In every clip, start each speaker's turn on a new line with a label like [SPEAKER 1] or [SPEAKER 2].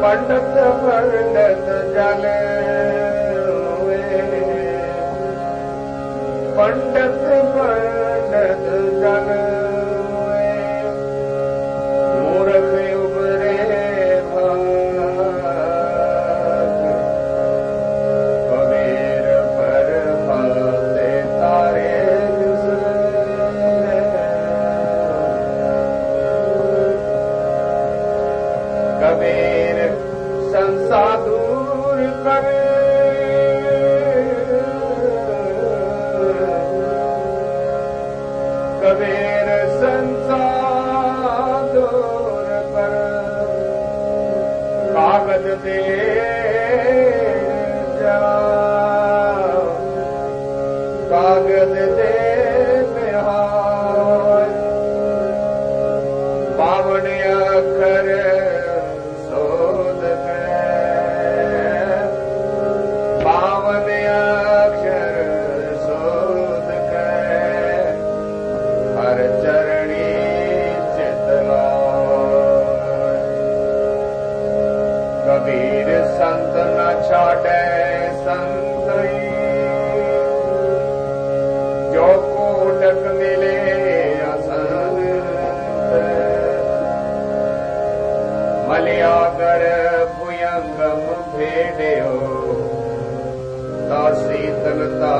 [SPEAKER 1] पंडित पंडित जल पंडित पंडित जल मूर्ख उबरे कबीर पर भाते तारे कबीर संसार दूर करे कबीर संसार दूर कर कागज दे जा कागज दे बिहार पावन अखर कबीर संत न छाड़े संत जो कोटक मिले असंत मलियागर भुयंगम भेड़ो ता शीतलता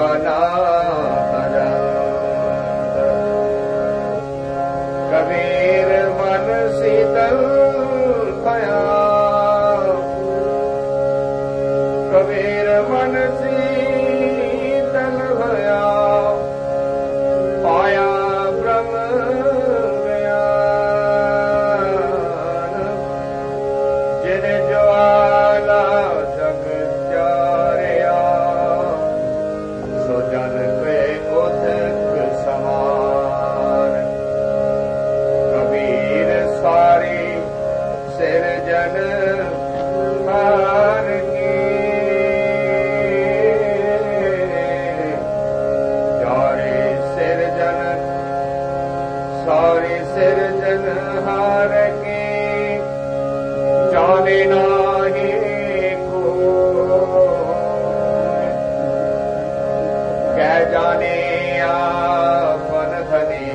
[SPEAKER 1] कबीर मन शीतल भया कबीर मन शीतल भया पाया ब्रह्म ज्ञान जिन ज्वाला जग चारिया सो जन के उदक समान कबीर सारी सिरजन हार सारी सिरजन हार की जाने नाही को कै जाने आपन धनी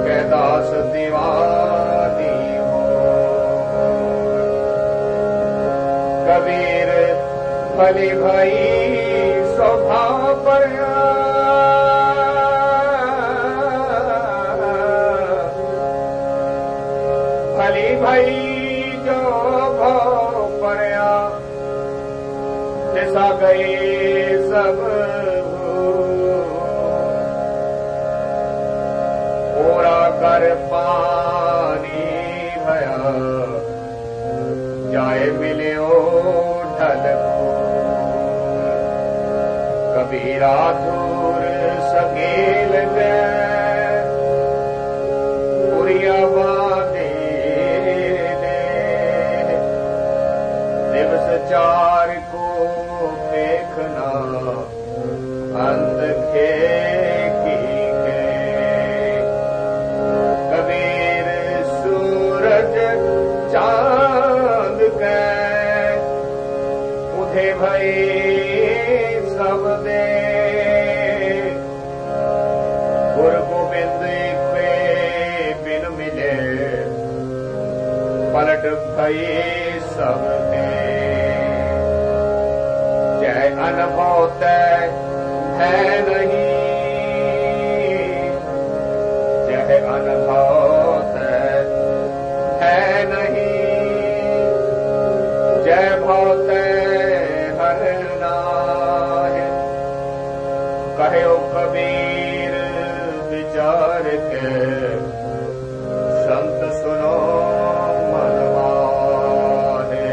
[SPEAKER 1] कै दास दीवानी हो कबीर भली भाई स्वभाव पर भली भाई जो भाव परया दिशा गए सब ओरा कर पानी भया जाए मिले ढल कबीरा दूर सकेल गए बुरिया बात सूरज चांद के उधे भई सब दे गुरु गोबिंद पे बिन मिले पलट भई सब दे जय अनुभव तय है नहीं जय अनुभव तय है नहीं जय भव तय हर नाहि कहो कबीर विचार के संत सुनो मनवाहे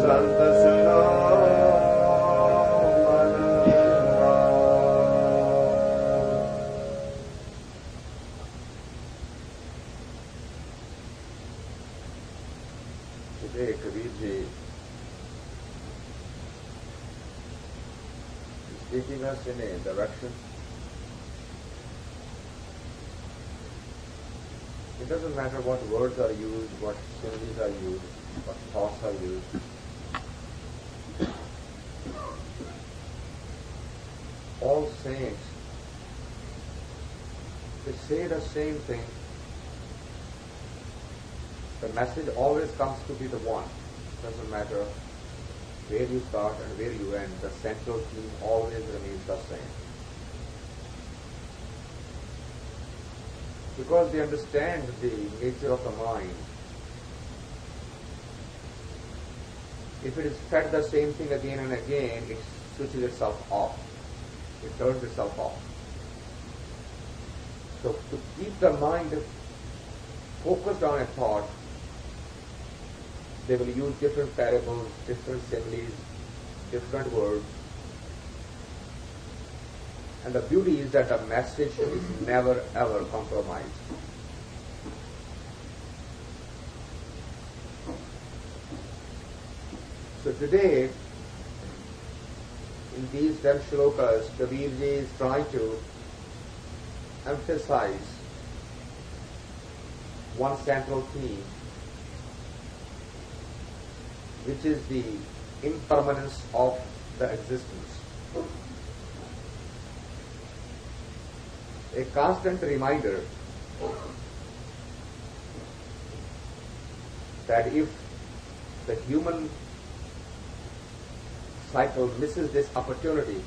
[SPEAKER 1] संत सुनो
[SPEAKER 2] Today, Kabir ji is taking us in a direction. It doesn't matter what words are used, what similes are used, what thoughts are used. All saints, they say the same thing. The message always comes to be the one. Doesn't matter where you start and where you end. The central theme always remains the same. Because they understand the nature of the mind. If it is fed the same thing again and again, it switches itself off. It turns itself off. So to keep the mind focused on a thought, they will use different parables, different similes, different words. And the beauty is that the message is never ever compromised. So today, in these 10 shlokas, Kabir ji is trying to emphasize one central theme, which is the impermanence of the existence. A constant reminder that if the human cycle misses this opportunity,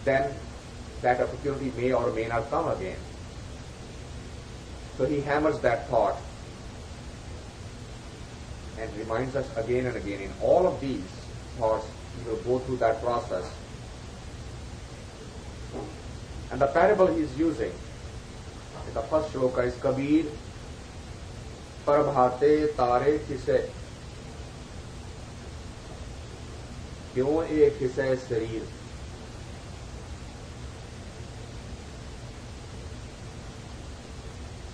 [SPEAKER 2] then that opportunity may or may not come again. So he hammers that thought and reminds us again and again. In all of these thoughts, we will go through that process. And the parable he is using in the first shloka is Kabir Prabhate Tare Khise Kyon ek khise sarir.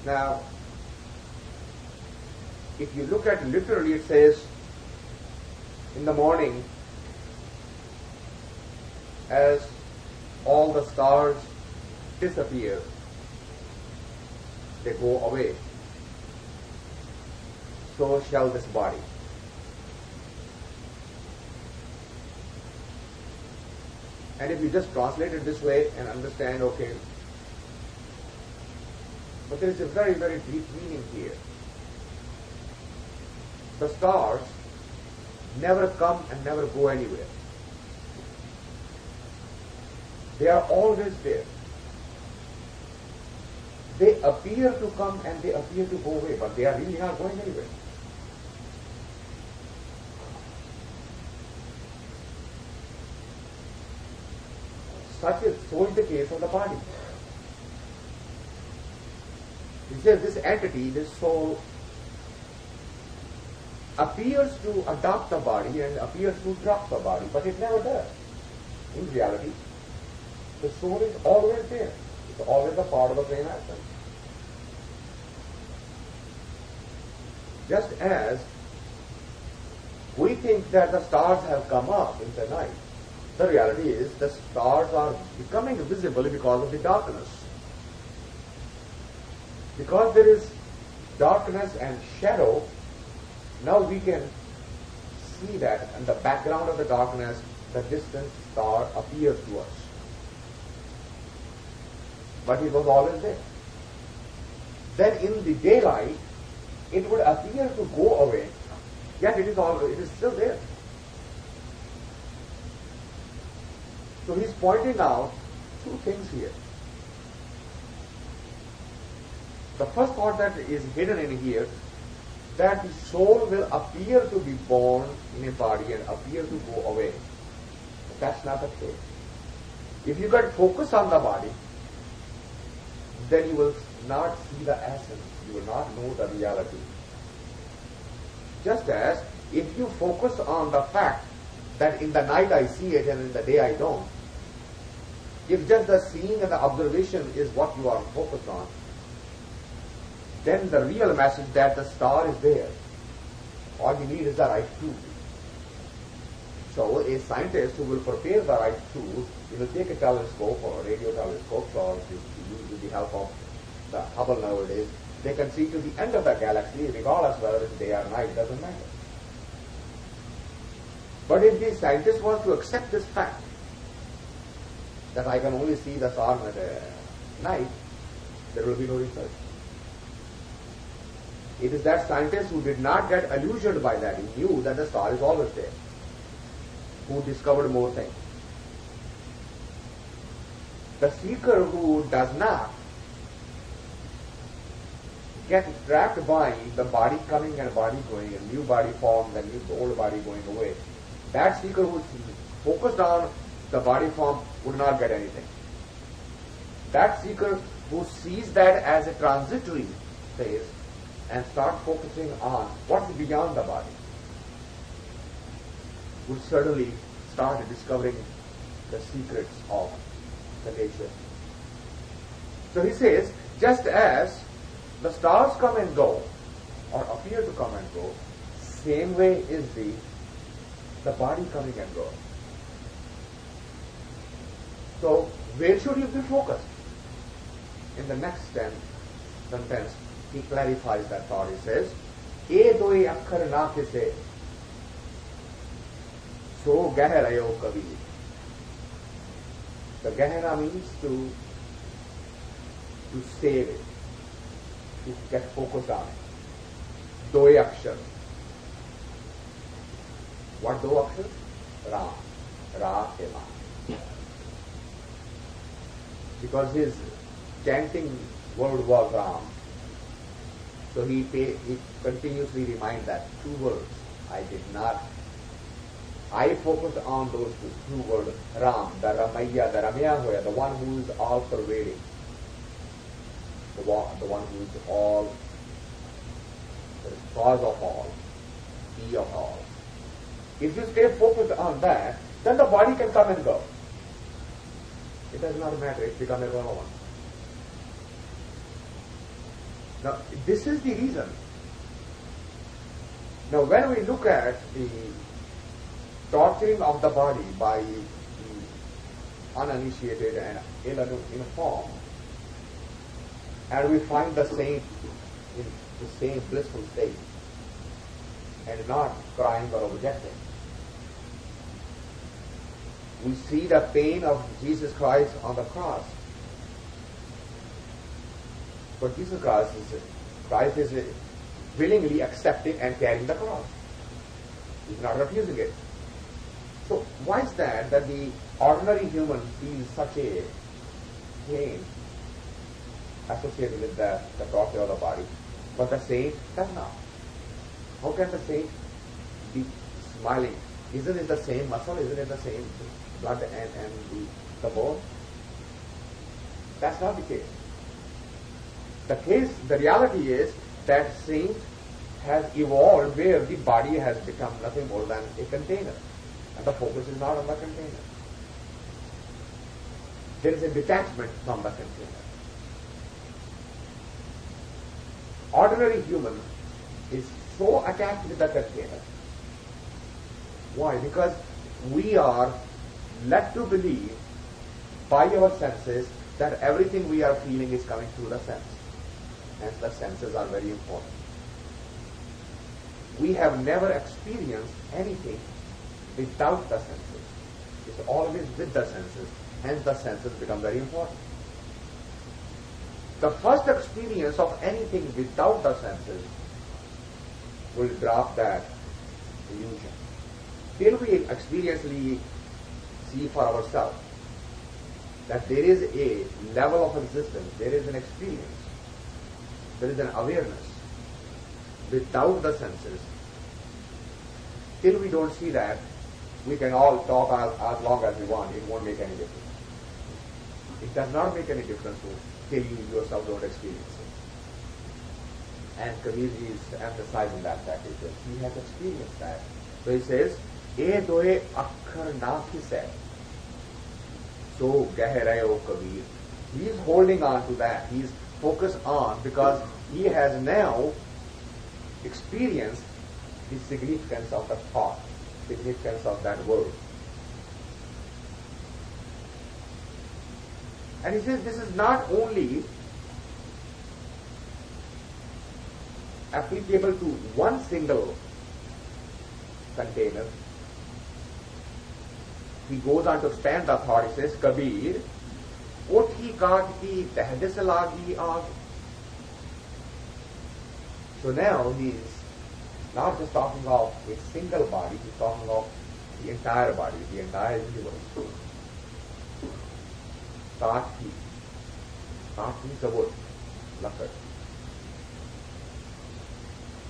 [SPEAKER 2] Now, if you look at literally, it says, in the morning, as all the stars disappear, they go away, so shall this body. And if you just translate it this way and understand, okay, but there is a very, very deep meaning here. The stars never come and never go anywhere. They are always there. They appear to come and they appear to go away, but they are really not going anywhere. So is the case of the body. He says this entity, this soul, appears to adopt the body and appears to drop the body, but it never does. In reality, the soul is always there. It's always a part of the same essence. Just as we think that the stars have come up in the night, the reality is the stars are becoming visible because of the darkness. Because there is darkness and shadow, now we can see that in the background of the darkness, the distant star appears to us. But it was always there. Then in the daylight, it would appear to go away, yet it is still there. So he's pointing out two things here. The first thought that is hidden in here, that the soul will appear to be born in a body and appear to go away. But that's not the case. If you get focus on the body, then you will not see the essence. You will not know the reality. Just as if you focus on the fact that in the night I see it and in the day I don't, if just the seeing and the observation is what you are focused on, then the real message that the star is there. All you need is the right tool. So a scientist who will prepare the right tools, he will take a telescope or a radio telescope, or use with the help of the Hubble nowadays, they can see to the end of the galaxy, regardless whether it's day or night, doesn't matter. But if the scientist wants to accept this fact, that I can only see the star at night, there will be no research. It is that scientist who did not get illusioned by that, he knew that the star is always there, who discovered more things. The seeker who does not get trapped by the body coming and body going, a new body formed and the old body going away, that seeker who is focused on the body form would not get anything. That seeker who sees that as a transitory phase and start focusing on what's beyond the body would certainly start discovering the secrets of the nature. So he says, just as the stars come and go, or appear to come and go, same way is the body coming and going. So where should you be focused? In the next sentence, he clarifies that thought. He says, "E doi akhar na kise, so gahrayo Kabir." The gahra means to save it, to get focused on it. Doi akshar. What do akshar? Ram. Ra Ema. Because his chanting word was Ram. So he continuously reminds that two words. I focused on those two words, Ram, the Ramaya, the Ramya Hoya, the one who is all pervading, the one who is all, the cause of all, be of all. If you stay focused on that, then the body can come and go. It does not matter, it becomes irrelevant. Now, this is the reason. Now, when we look at the torturing of the body by the uninitiated and ill-informed, and we find the saint in the same blissful state, and not crying or objecting, we see the pain of Jesus Christ on the cross. But Jesus Christ is willingly accepting and carrying the cross. He's not refusing it. So why is that the ordinary human feels such a pain associated with the torture of the body, but the saint does not? How can the saint be smiling? Isn't it the same muscle? Isn't it the same blood and the bone? That's not the case. The reality is that saint has evolved where the body has become nothing more than a container, and the focus is not on the container. There is a detachment from the container. Ordinary human is so attached with the container. Why? Because we are led to believe by our senses that everything we are feeling is coming through the sense. Hence the senses are very important. We have never experienced anything without the senses. It's always with the senses. Hence the senses become very important. The first experience of anything without the senses will drop that illusion. Till we experientially see for ourselves that there is a level of existence, there is an experience, there is an awareness without the senses. Till we don't see that, we can all talk as long as we want, it won't make any difference. It does not make any difference till you yourself don't experience it. And Kabir is emphasizing that fact because he has experienced that. So he says, "E doe akhar na khise." So geh rahe o Kabir. He is holding on to that. He is focused on because he has now experienced the significance of the thought, significance of that word. And he says this is not only applicable to one single container. He goes on to expand the thought. He says, Kabir, uthi kaat ki dahdis lagi aag. So now he is not just talking of a single body, he's talking of the entire body, the entire universe. Kaat ki. Kaat means a wood, lakad.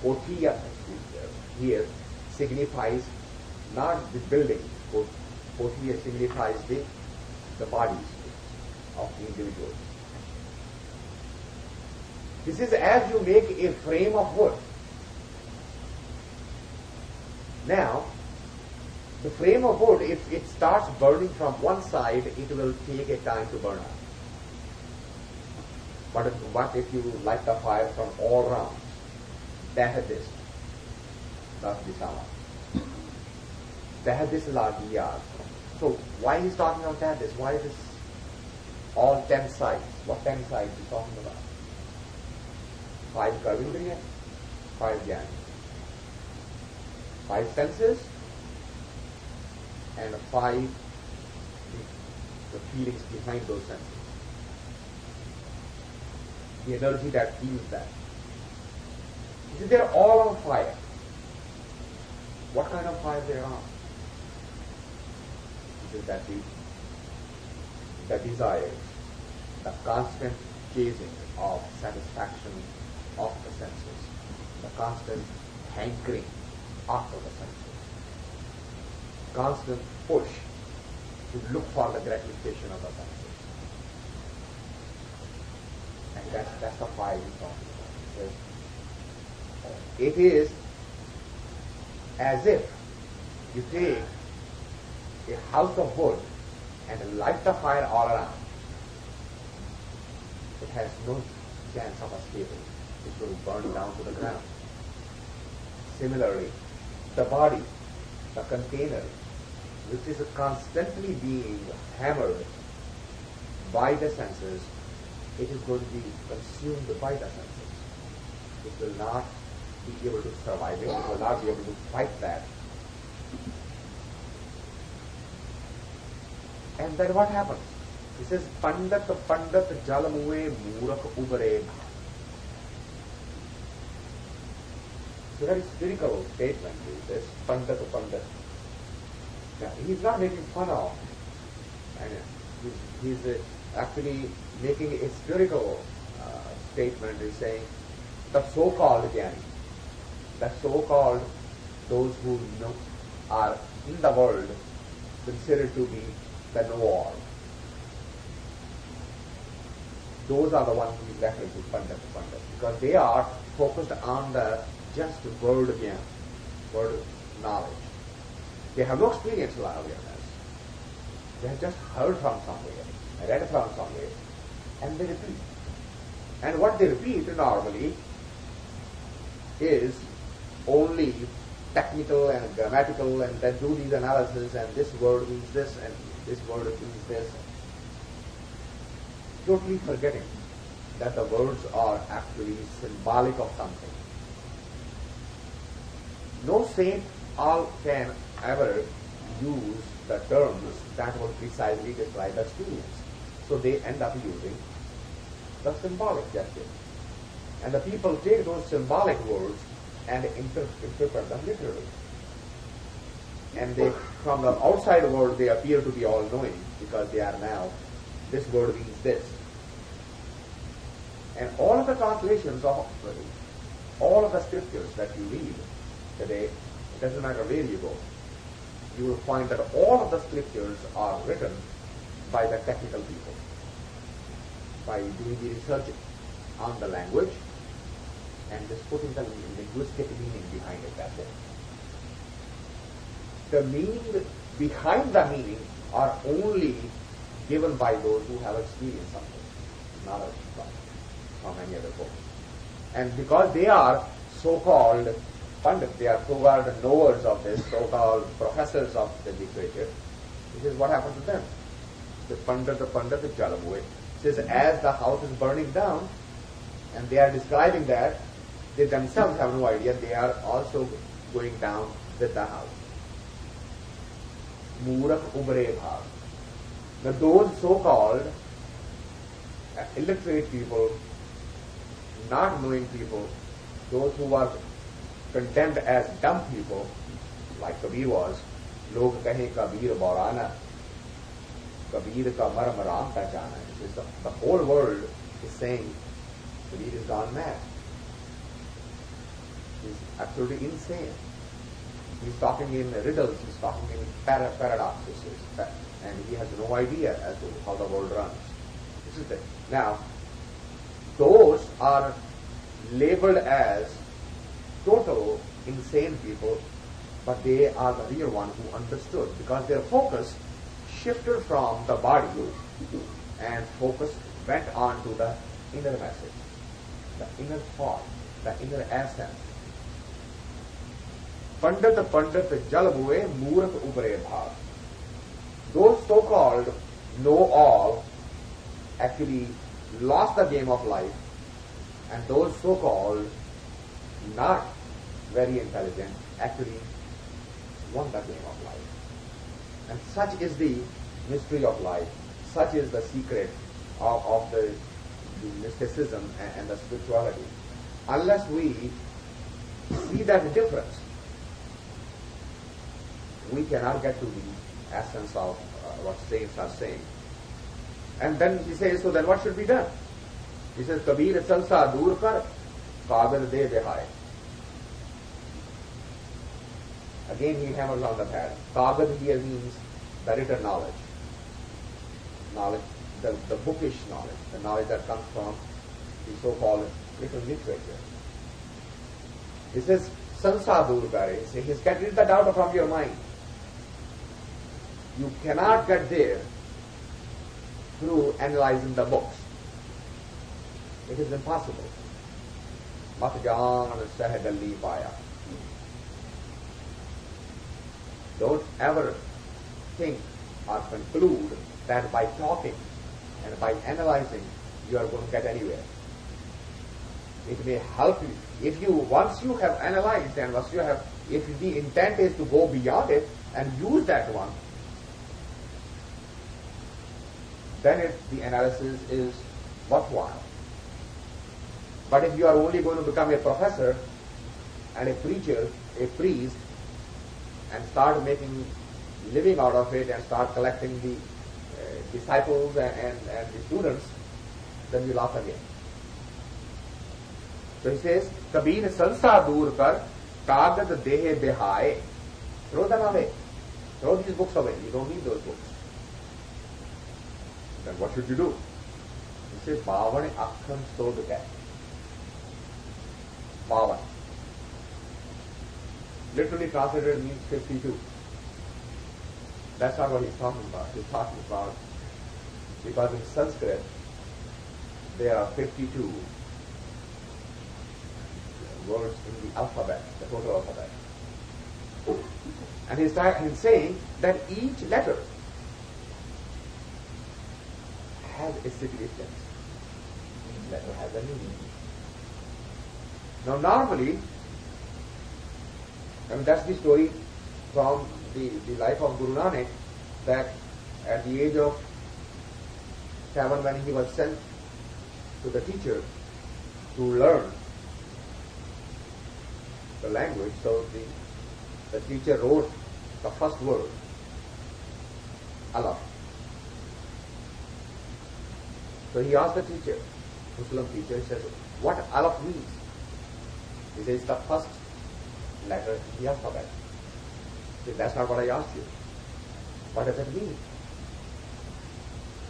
[SPEAKER 2] Kotiya here signifies not the building. Kotiya signifies the bodies of the individual. This is as you make a frame of wood. Now, the frame of wood, if it starts burning from one side, it will take a time to burn out. But what if you light the fire from all round? Tahdis. That's the sama. Tahdis lagiyat. So why he's talking about tahdis? Why is this all 10 sides? What 10 sides is he talking about? 5 karmendriya, 5 jnana, 5 senses, and 5 the feelings behind those senses. The energy that feels that. They're all on fire. What kind of fire they are on? It is that the desire, the constant chasing of satisfaction of the senses, the constant hankering after the senses, constant push to look for the gratification of the senses. And that's the fire he's talking about. It is as if you take a house of wood and light the fire all around. It has no chance of escaping. It will burn down to the ground. Similarly, the body, the container, which is constantly being hammered by the senses, it is going to be consumed by the senses. It will not be able to survive it. It will not be able to fight that. And then what happens? He says, Pandat jalamue murak ubare. So that is spiritual statement. He says, Pandat. Now, he's not making fun of, and he's actually making a spiritual statement. He's saying, the so-called jnani, the so-called those who are in the world considered to be the know-all. Those are the ones who is referred to Pandit, because they are focused on the just word jnana, word knowledge. They have no experiential awareness. They have just heard from somewhere, read from somewhere, and they repeat. And what they repeat normally is only technical and grammatical, and then do these analysis, and this word means this, and this word means this. Totally forgetting that the words are actually symbolic of something. No saint can ever use the terms that will precisely describe the experience. So they end up using the symbolic gesture. And the people take those symbolic words and interpret them literally. And they, from the outside world, they appear to be all-knowing because they are now, this word means this. And all of the translations of all of the scriptures that you read today, it doesn't matter where you go, you will find that all of the scriptures are written by the technical people, by doing the research on the language and just putting the linguistic meaning behind it. That's it. The meaning behind the meaning are only given by those who have experienced something, not from any other folks. And because they are so-called pundits, they are so-called knowers of this, so-called professors of the literature, this is what happened to them. The pandit, the Jalabue, says as the house is burning down, and they are describing that, they themselves have no idea, they are also going down with the house. Murak Ubre Bhav. Now those so-called illiterate people, not knowing people, those who are condemned as dumb people, like Kabir was, log kahe Kabir Baurana, Kabir ka maram ram pehchana. The whole world is saying Kabir is gone mad. He's absolutely insane. He's talking in riddles, he's talking in paradoxes, and he has no idea as to how the world runs. This is it. Now, those are labeled as total insane people, but they are the real ones who understood, because their focus shifted from the body and focus went on to the inner message, the inner thought, the inner essence. Pandit Jalabue Murak Ubre Bhav. Those so-called know-all actually lost the game of life, and those so-called not very intelligent actually won the game of life. And such is the mystery of life, such is the secret of the mysticism and the spirituality. Unless we see that difference, we cannot get to the essence of what saints are saying. And then he says, so then what should be done? He says, Kabir salsa dur kar, Kabir de behai. Again he hammers on the pad. Kabir here means the written knowledge. Knowledge, the bookish knowledge, the knowledge that comes from the so-called written literature. He says, sansa dur kar. He says, get rid the doubt from your mind. You cannot get there through analyzing the books. It is impossible. Mat jaan sah dalli paya. Don't ever think or conclude that by talking and by analyzing you are going to get anywhere. It may help you. Once you have analyzed and once you have, if the intent is to go beyond it and use that one, then the analysis is worthwhile. But if you are only going to become a professor and a preacher, a priest, and start making living out of it and start collecting the disciples and the students, then you laugh again. So he says, Kabir sansa dur kar, kagad dehe behai. Throw them away. Throw these books away. You don't need those books. Then what should you do? He says, Bhavan akhan sodhkai. Bhavan. Literally translated means 52. That's not what he's talking about. He's talking about, because in Sanskrit there are 52 words in the alphabet, the total alphabet. And he's saying that each letter has a significance. letter has a meaning. Now normally, that's the story from the life of Guru Nanak, that at the age of 7, when he was sent to the teacher to learn the language, so the teacher wrote the first word, Allah. So he asked the teacher, Muslim teacher, he says, what Alaf means? He says, the first letter in the alphabet. He said, that's not what I asked you. What does it mean?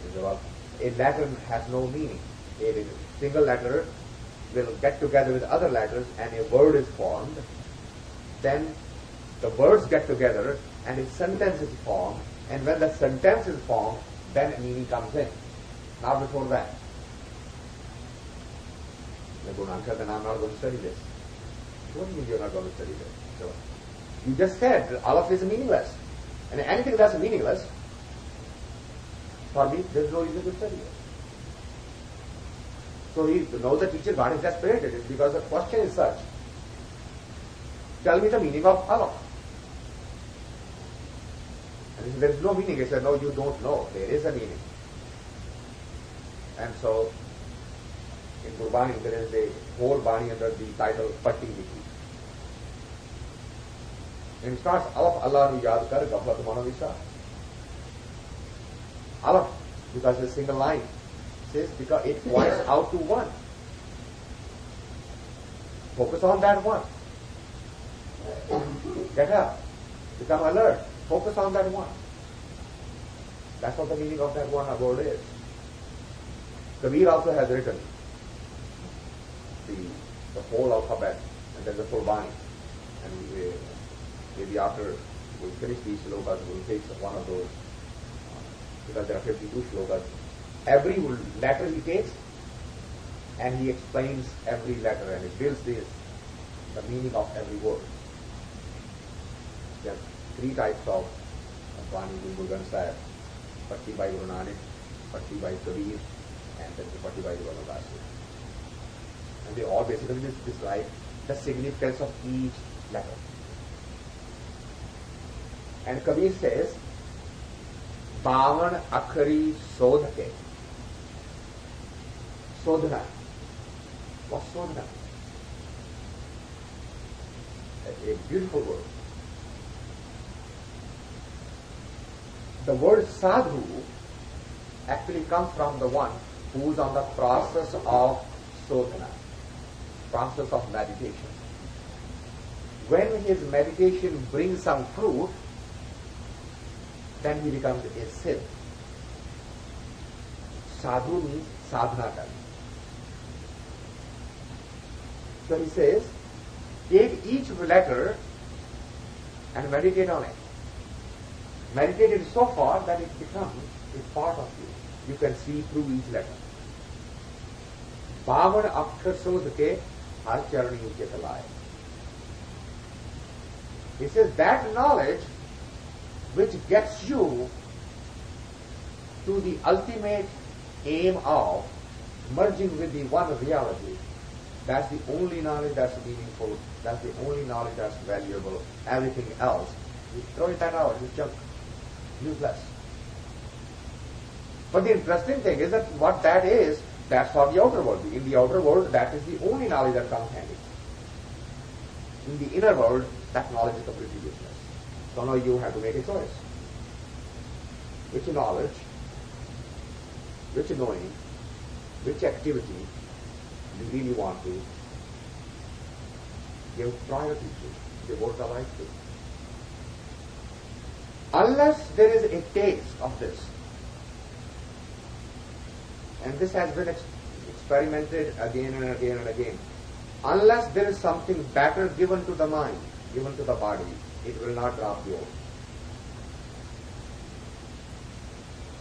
[SPEAKER 2] He said, well, a letter has no meaning. A single letter will get together with other letters and a word is formed. Then the words get together and a sentence is formed. And when the sentence is formed, then a meaning comes in. Not before that. The Guru Nanak said, then I'm not going to study this. What do you mean you're not going to study this? So, you just said that Alaf is meaningless. And anything that's meaningless, for me, there's no reason to study it. So the teacher got exasperated because the question is such. Tell me the meaning of Alaf. And he said, there is no meaning. He said, no, you don't know. There is a meaning. And so, in Gurbani, there is a whole Bani under the title Patti Viki. And it starts, Alaf Allah nu yaad kar gaflat mano visa. Alaf, because it's a single line, says because it points out to one. Focus on that one. Get up. Become alert. Focus on that one. That's what the meaning of that one word is. Kabir also has written the whole alphabet, and then the full Bani. And maybe after we finish these shlokas, we'll take one of those, because there are 52 shlokas. Every letter he takes, and he explains every letter, and he builds the meaning of every word. There are 3 types of Bani Guru Granth Sahib: Patti by Guru Nanak, Patti by Kabir, and then the Patti by Guru Nanak. And they all basically describe the significance of each letter. And Kabir says, Bavan Akhari Sodhake. Sodhana. What's Sodhana? A beautiful word. The word sadhu actually comes from the one who is on the process of sodhana, process of meditation. When his meditation brings some fruit, then he becomes a siddh. Sadhu means sadhana karna. So he says, take each letter and meditate on it. Meditate it so far that it becomes a part of you. You can see through each letter. Bavan akshar sodhke har charani uke talai. He says that knowledge which gets you to the ultimate aim of merging with the one reality, that's the only knowledge that's meaningful, that's the only knowledge that's valuable. Everything else, you throw that out, it's junk, useless. But the interesting thing is that what that is, that's for the outer world. In the outer world, that is the only knowledge that comes handy. In the inner world, that knowledge is completely useless. So now you have to make a choice. Which knowledge, which knowing, which activity you really want to give priority to, devote the life to. Unless there is a taste of this, and this has been experimented again and again and again, unless there is something better given to the mind, given to the body, it will not drop the oath.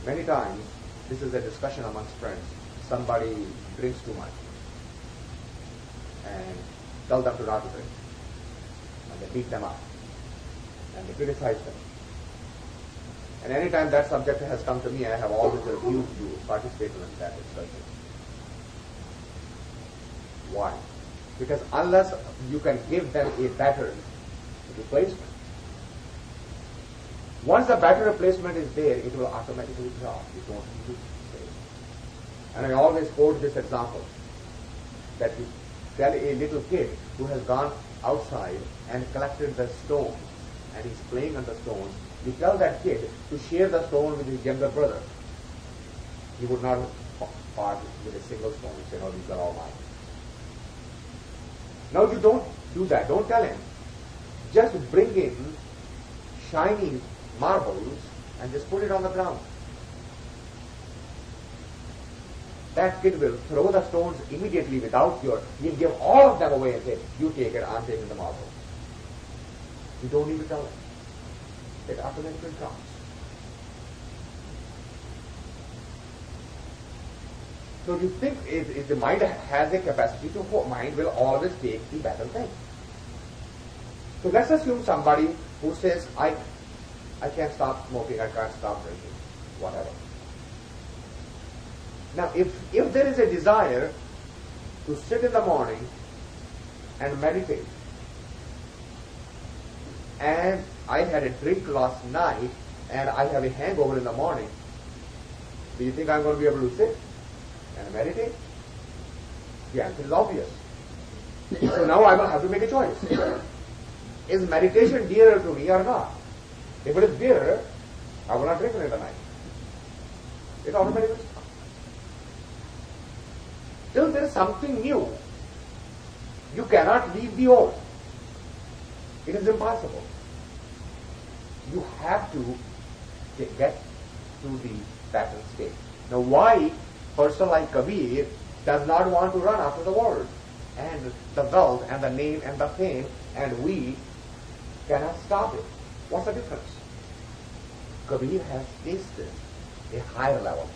[SPEAKER 2] Many times, this is a discussion amongst friends. Somebody drinks too much and tell them to not to drink. And they beat them up and they criticize them. And any time that subject has come to me, I have always refused to participate in that discussion. Why? Because unless you can give them a better replacement, once the better replacement is there, it will automatically drop. You don't need to say. And I always quote this example, that you tell a little kid who has gone outside and collected the stones, and he's playing on the stones, you tell that kid to share the stone with his younger brother. He would not part with a single stone and say, no, these are all mine. Now you don't do that. Don't tell him. Just bring in shiny marbles and just put it on the ground. That kid will throw the stones immediately without he'll give all of them away and say, you take it, I'm taking the marble. You don't need to tell him. It automatically comes. So you think if the mind has a capacity to hold, mind will always take the better thing. So let's assume somebody who says, I can't stop smoking, I can't stop drinking, whatever. Now if there is a desire to sit in the morning and meditate, and I had a drink last night and I have a hangover in the morning, do you think I'm going to be able to sit and meditate? The answer is obvious. So now I will have to make a choice. Is meditation dearer to me or not? If it is dearer, I will not drink in the night. It automatically stops. Till there is something new, you cannot leave the old. It is impossible. You have to get to the pattern state. Now why person like Kabir does not want to run after the world and the wealth and the name and the fame, and we cannot stop it? What's the difference? Kabir has tasted a higher level.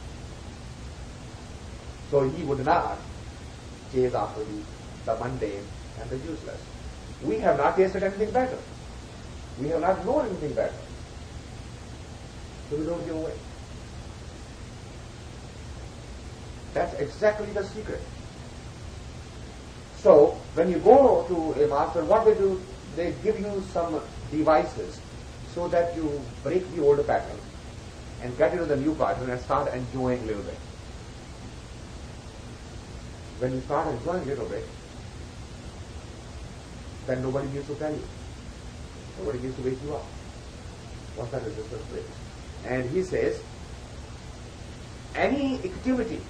[SPEAKER 2] So he would not chase after the mundane and the useless. We have not tasted anything better. We have not known anything better. So we don't give away. That's exactly the secret. So when you go to a master, what they do, they give you some devices so that you break the old pattern and get into the new pattern and start enjoying a little bit. When you start enjoying a little bit, then nobody needs to tell you. Nobody needs to wake you up. What's that resistance breaks? And he says, any activity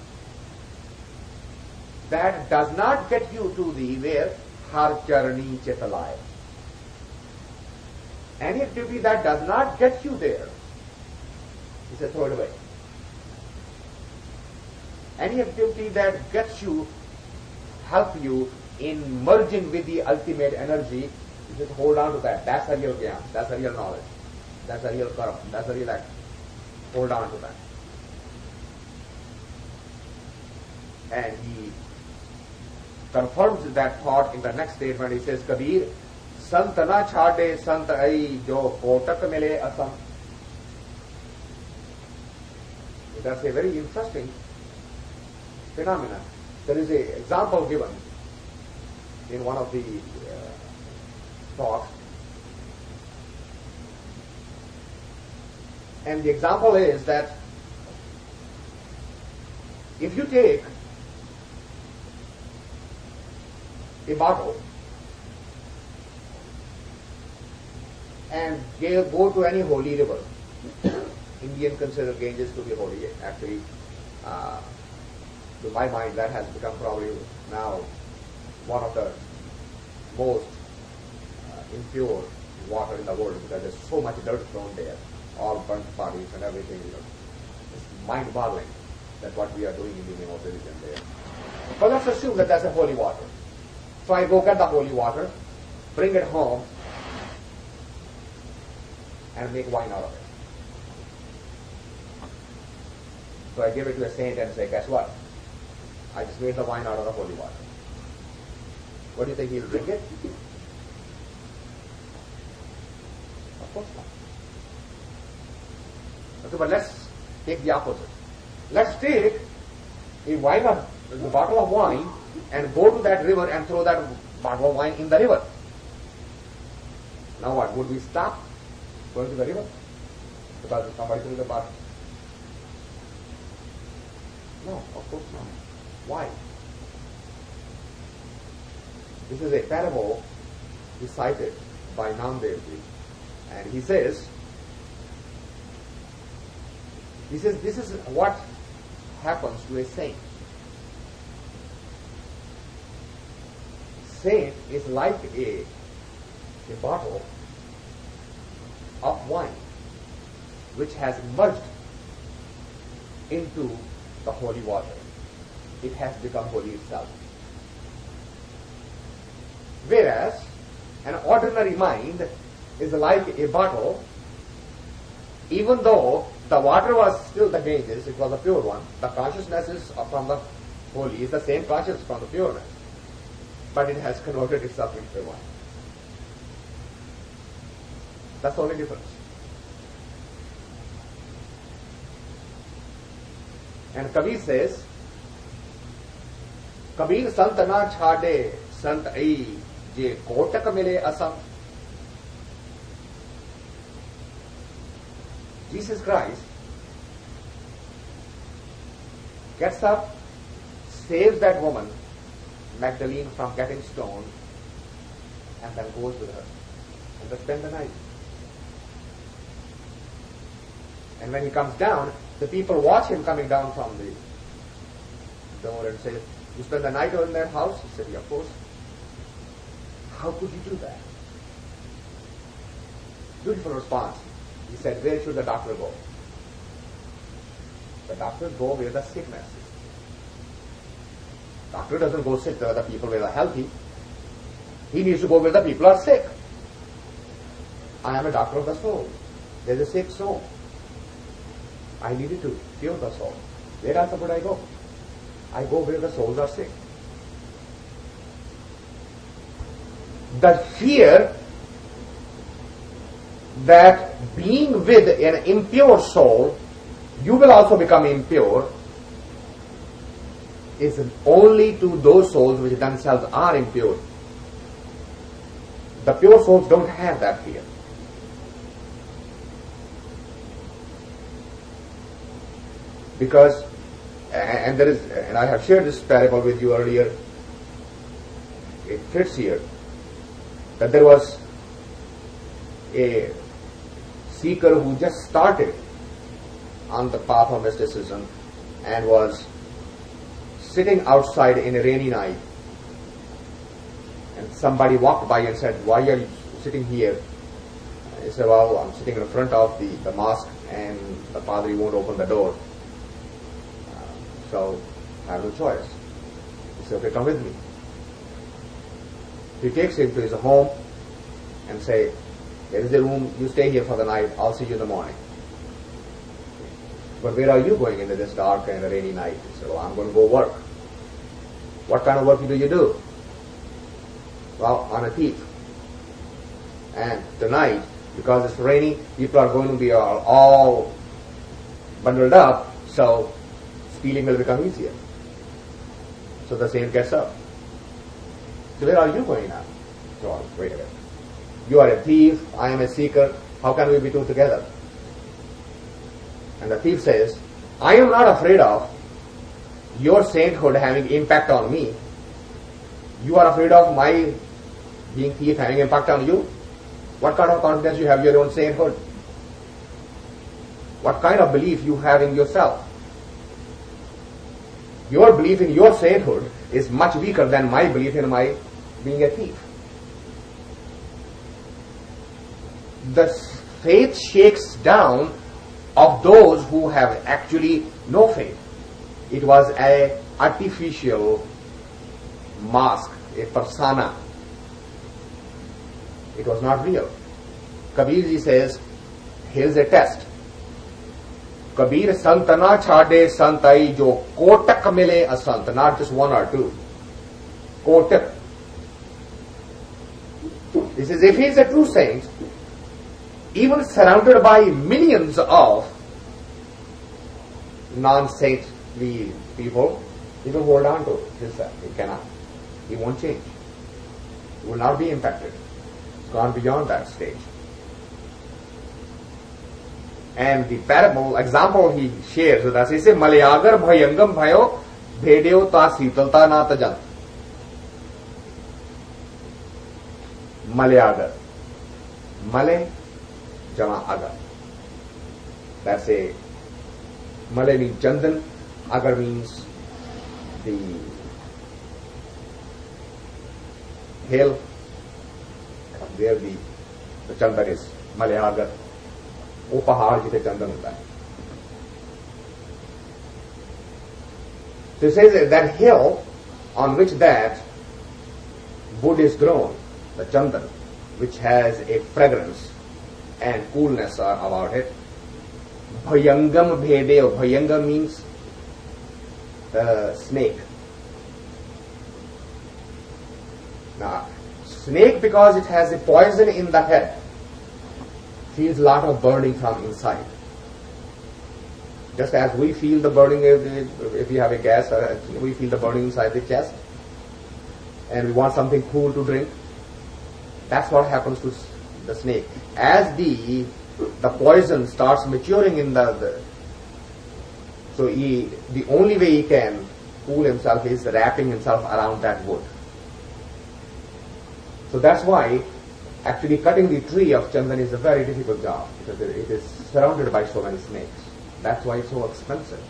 [SPEAKER 2] that does not get you to the where har charani chetalaya. Any activity that does not get you there, he said, throw it away. Any activity that gets you, help you in merging with the ultimate energy, you just hold on to that. That's the real jnana. That's the real knowledge. That's the real karma. That's the real act. Hold on to that. And he confirms that thought in the next statement. He says, Kabir, sant na chhade sant ai jo kotak mile asam. That's a very interesting phenomenon. There is an example given in one of the talks. And the example is that if you take a bottle and go to any holy river, Indian consider Ganges to be holy. Actually, to my mind, that has become probably now one of the most impure water in the world, because there's so much dirt thrown there, all burnt bodies and everything. It's mind-boggling that what we are doing in the name of religion there. But let's assume that that's a holy water. So I go get the holy water, bring it home, and make wine out of it. So I give it to a saint and say, guess what? I just made the wine out of the holy water. What do you think, he'll drink it? Of course not. Okay, but let's take the opposite. Let's take a wine of the bottle of wine and go to that river and throw that bottle of wine in the river. Now what? Would we stop going to the river? Because somebody threw the bottle. No, of course not. Why? This is a parable recited by Namdevji, and he says, this is what happens to a saint. Saint is like a bottle of wine which has merged into the holy water. It has become holy itself. Whereas an ordinary mind is like a bottle, even though the water was still the Ganges, it was a pure one, the consciousness is from the holy, is the same consciousness from the pureness, but it has converted itself into wine. That's the only difference. And Kabir says, Kabir sant na chhade sant ai je kotak mile asam. Jesus Christ gets up, saves that woman, Magdalene, from getting stoned, and then goes with her and they spend the night. And when he comes down, the people watch him coming down from the door and say, "You spend the night in that house?" He said, "Yeah, of course." "How could you do that?" Beautiful response. He said, "Where should the doctor go?" The doctor go where the sickness is. Doctor doesn't go sit where the people where are healthy. He needs to go where the people are sick. I am a doctor of the soul. There is a sick soul. I needed to cure the soul. Where else would I go? I go where the souls are sick. The fear that being with an impure soul, you will also become impure, is only to those souls which themselves are impure. The pure souls don't have that fear. Because, and there is, and I have shared this parable with you earlier, it fits here, that there was a seeker who just started on the path of mysticism and was sitting outside in a rainy night, and somebody walked by and said, "Why are you sitting here?" He said, "Well, I'm sitting in front of the mosque and the padri won't open the door, so I have no choice." He said, "Okay, come with me." He takes him to his home and say, "There is a room, you stay here for the night, I'll see you in the morning." "But where are you going into this dark and rainy night?" He said, "Well, I'm going to go work." "What kind of work do you do?" "Well, I'm a thief. And tonight, because it's raining, people are going to be all bundled up, so stealing will become easier." So the saint gets up. "So where are you going now?" So, wait a minute. You are a thief, I am a seeker, how can we be two together? And the thief says, "I am not afraid of your sainthood having impact on me. You are afraid of my being thief having impact on you? What kind of confidence you have in your own sainthood? What kind of belief you have in yourself? Your belief in your sainthood is much weaker than my belief in my being a thief." The faith shakes down of those who have actually no faith. It was an artificial mask, a persona. It was not real. Kabir says, here's a test. Kabir sant na chhade sant ai jo kotak mile asant, not just one or two. Kotak. He says, if he is a true saint, even surrounded by millions of non-saintly people, He will hold on to himself. He cannot. He won't change. He will not be impacted. It's gone beyond that stage. And the parable example he shares with us, he says, Malayagar bhayangam bhayo bhedeo ta sitalta na tajan. Malayagar. Male jama agar. That's a Male means Chandan, Agar means the hill where the Chandan is. Malayagar. वो पहाड़ जिसे चंदन होता है. So it says that hill on which that wood is grown, the chandan, which has a fragrance and coolness about it. Bhayangam bhedeo. Bhayangam means snake. Now, snake, because it has a poison in the head, feels a lot of burning from inside. Just as we feel the burning if we have a gas, we feel the burning inside the chest, and we want something cool to drink. That's what happens to the snake. As the poison starts maturing in so the only way he can cool himself is wrapping himself around that wood. So that's why actually cutting the tree of chandan is a very difficult job, because it is surrounded by so many snakes. That's why it's so expensive.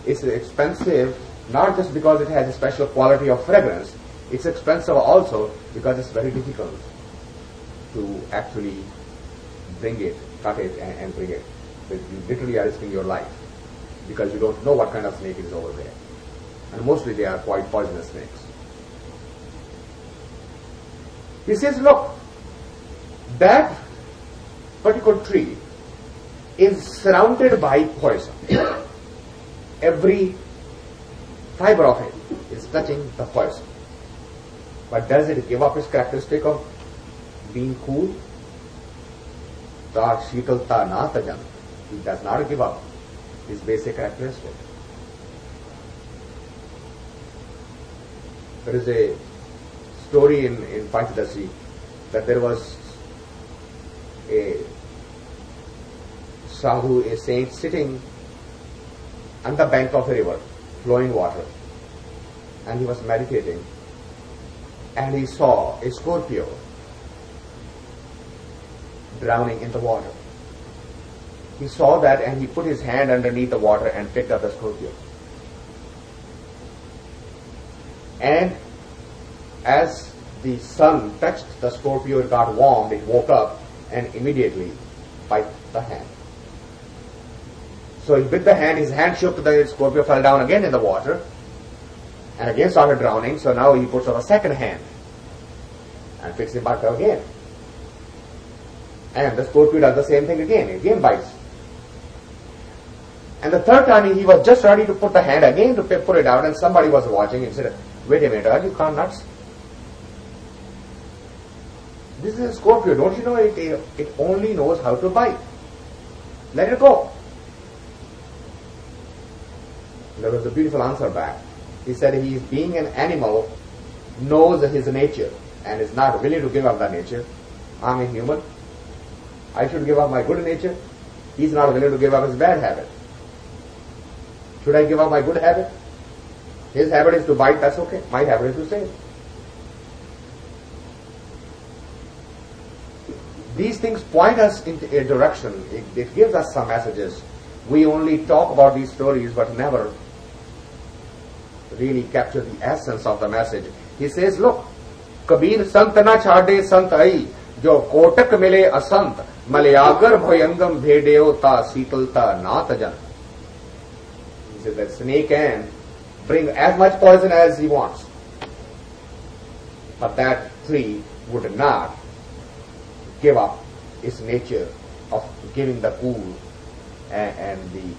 [SPEAKER 2] It's expensive not just because it has a special quality of fragrance, it's expensive also because it's very difficult to actually bring it, cut it and bring it. You literally are risking your life because you don't know what kind of snake is over there. And mostly they are quite poisonous snakes. He says, look, that particular tree is surrounded by poison. Every fiber of it is touching the poison. But does it give up its characteristic of being cool? Ta shitalta na tajan. It does not give up its basic characteristic. There is a story in Panchadasi that there was a sadhu, a saint, sitting on the bank of a river, flowing water, and he was meditating, and he saw a scorpio drowning in the water. He saw that and he put his hand underneath the water and picked up the scorpio. And as the sun touched the scorpio, it got warmed, it woke up and immediately bit the hand. So he bit the hand, his hand shook, the scorpio fell down again in the water and again started drowning. So now he puts up a second hand and picks him back up again. And the scorpio does the same thing again bites. And the third time he was just ready to put the hand again to put it out, and somebody was watching and said, wait a minute, are you gone nuts? This is a scorpio, don't you know it only knows how to bite. Let it go. There was a beautiful answer back. He said he is being an animal, knows his nature and is not willing to give up that nature. I'm a human. I should give up my good nature. He's not willing to give up his bad habit. Should I give up my good habit? His habit is to bite, that's okay. My habit is to save. These things point us into a direction. It gives us some messages. We only talk about these stories but never really capture the essence of the message. He says, look, Kabir sant na chhade sant ai, jo kotak mile asant, malayagar bhayangam bhedeo ta sitalta na tajan. He says that snake can bring as much poison as he wants, but that tree would not give up its nature of giving the cool and the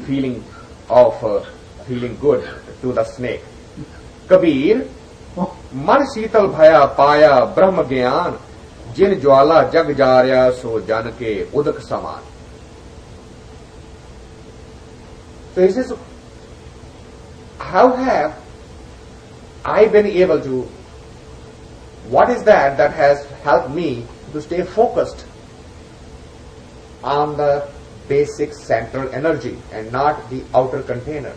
[SPEAKER 2] feeling of feeling good to the snake. Kabir, मन शीतल भया पाया ब्रह्म ज्ञान, जिन ज्वाला जग जार्या सो जन के उदक समान. So he says, how have I been able to, what is that has helped me to stay focused on the basic central energy and not the outer container?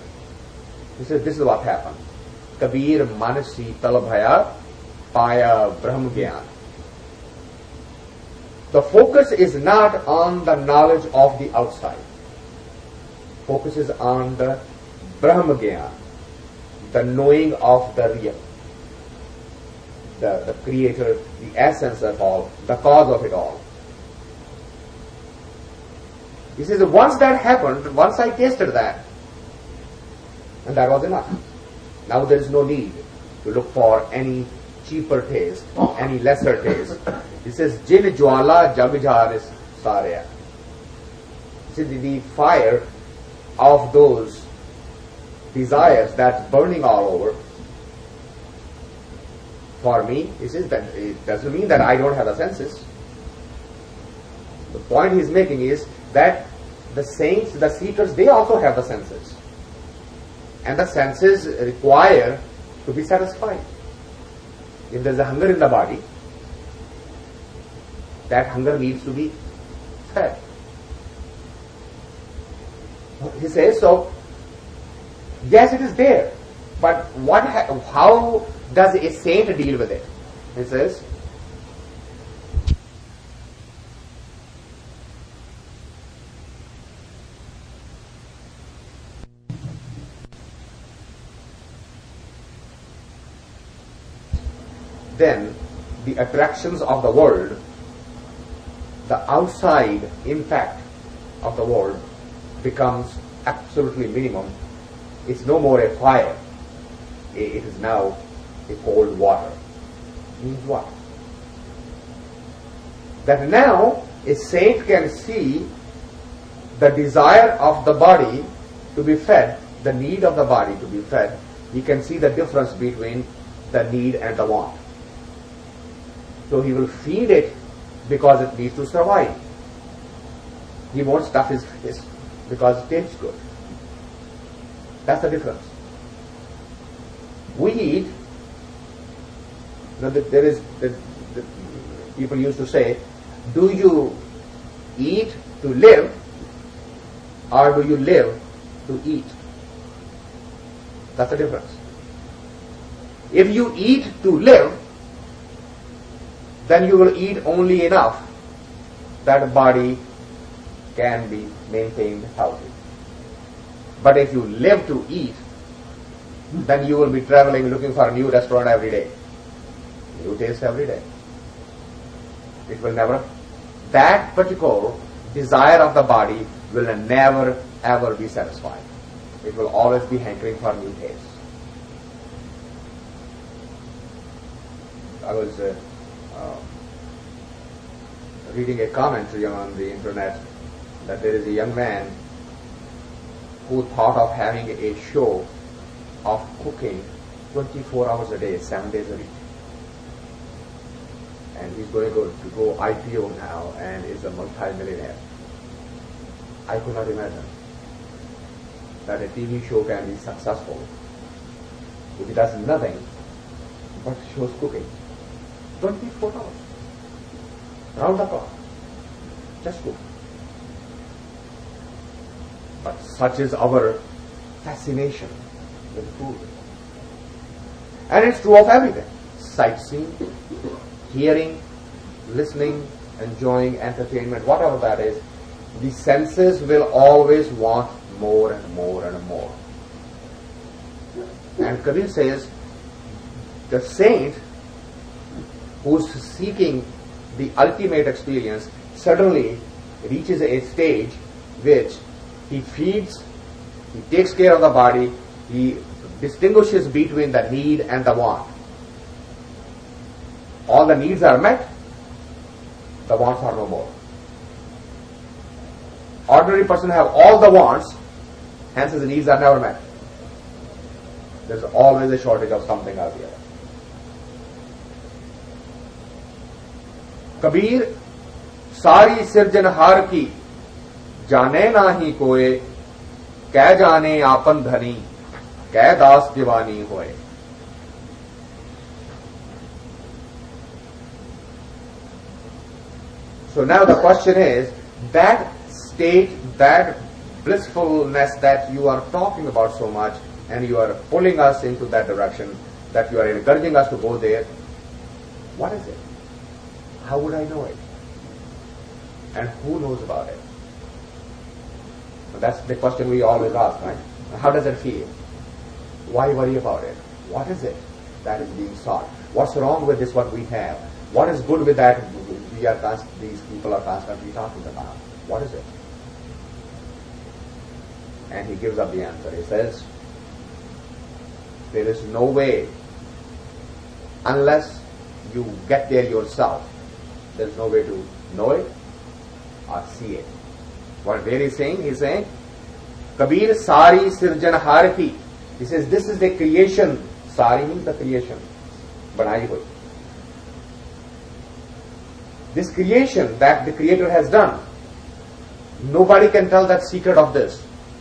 [SPEAKER 2] He says, this is what happened. Kabir man sheetal bhaya paya brahm gyan. The focus is not on the knowledge of the outside. Focus is on the Brahma Gyan, the knowing of the real, the creator, the essence of all, the cause of it all. He says, once that happened, once I tasted that, and that was enough. Now there is no need to look for any cheaper taste, any lesser taste. He says, Jin jwala jag jaris sarya. He says, the fire of those desires that's burning all over, for me, he says that it doesn't mean that I don't have the senses. The point he's making is that the saints, the seekers, they also have the senses. And the senses require to be satisfied. If there's a hunger in the body, that hunger needs to be fed. He says, so, yes, it is there, but how does a saint deal with it? He says, then the attractions of the world, the outside impact of the world becomes absolutely minimum. It's no more a fire. It is now a cold water. Means what? That now a saint can see the desire of the body to be fed, the need of the body to be fed. He can see the difference between the need and the want. So he will feed it because it needs to survive. He won't stuff his face because it tastes good. That's the difference. We eat, people used to say, do you eat to live or do you live to eat? That's the difference. If you eat to live, then you will eat only enough that the body can be maintained healthy. But if you live to eat, then you will be traveling looking for a new restaurant every day. New taste every day. It will never, that particular desire of the body will never ever be satisfied. It will always be hankering for new tastes. I was reading a commentary on the internet that there is a young man who thought of having a show of cooking 24 hours a day, 7 days a week. And he's going to go IPO now and is a multi-millionaire. I could not imagine that a TV show can be successful if it does nothing but shows cooking. 24 hours. Round the clock. Just cook. But such is our fascination with food. And it's true of everything. Sightseeing, hearing, listening, enjoying entertainment, whatever that is, the senses will always want more and more and more. And Kabir says, the saint who's seeking the ultimate experience suddenly reaches a stage which he feeds, he takes care of the body, he distinguishes between the need and the want. All the needs are met, the wants are no more. Ordinary person have all the wants, hence his needs are never met. There's always a shortage of something or the other. Kabir सारी सिरजनहार की जाने ना ही कोई कै जाने आपन धनी कै दास दीवानी होए. So now the question is, that state, that blissfulness that you are talking about so much, and you are pulling us into that direction, that you are encouraging us to go there, what is it? How would I know it? And who knows about it? That's the question we always ask, right? How does it feel? Why worry about it? What is it that is being sought? What's wrong with this, what we have? What is good with that these people are constantly talking about? What is it? And he gives up the answer. He says, there is no way, unless you get there yourself, there's no way to know it or see it. What where he's saying? He's saying, Kabir sari sirjanhar ki. He says, this is the creation. Sari means the creation. Banai hui. This creation that the Creator has done, nobody can tell that secret of this.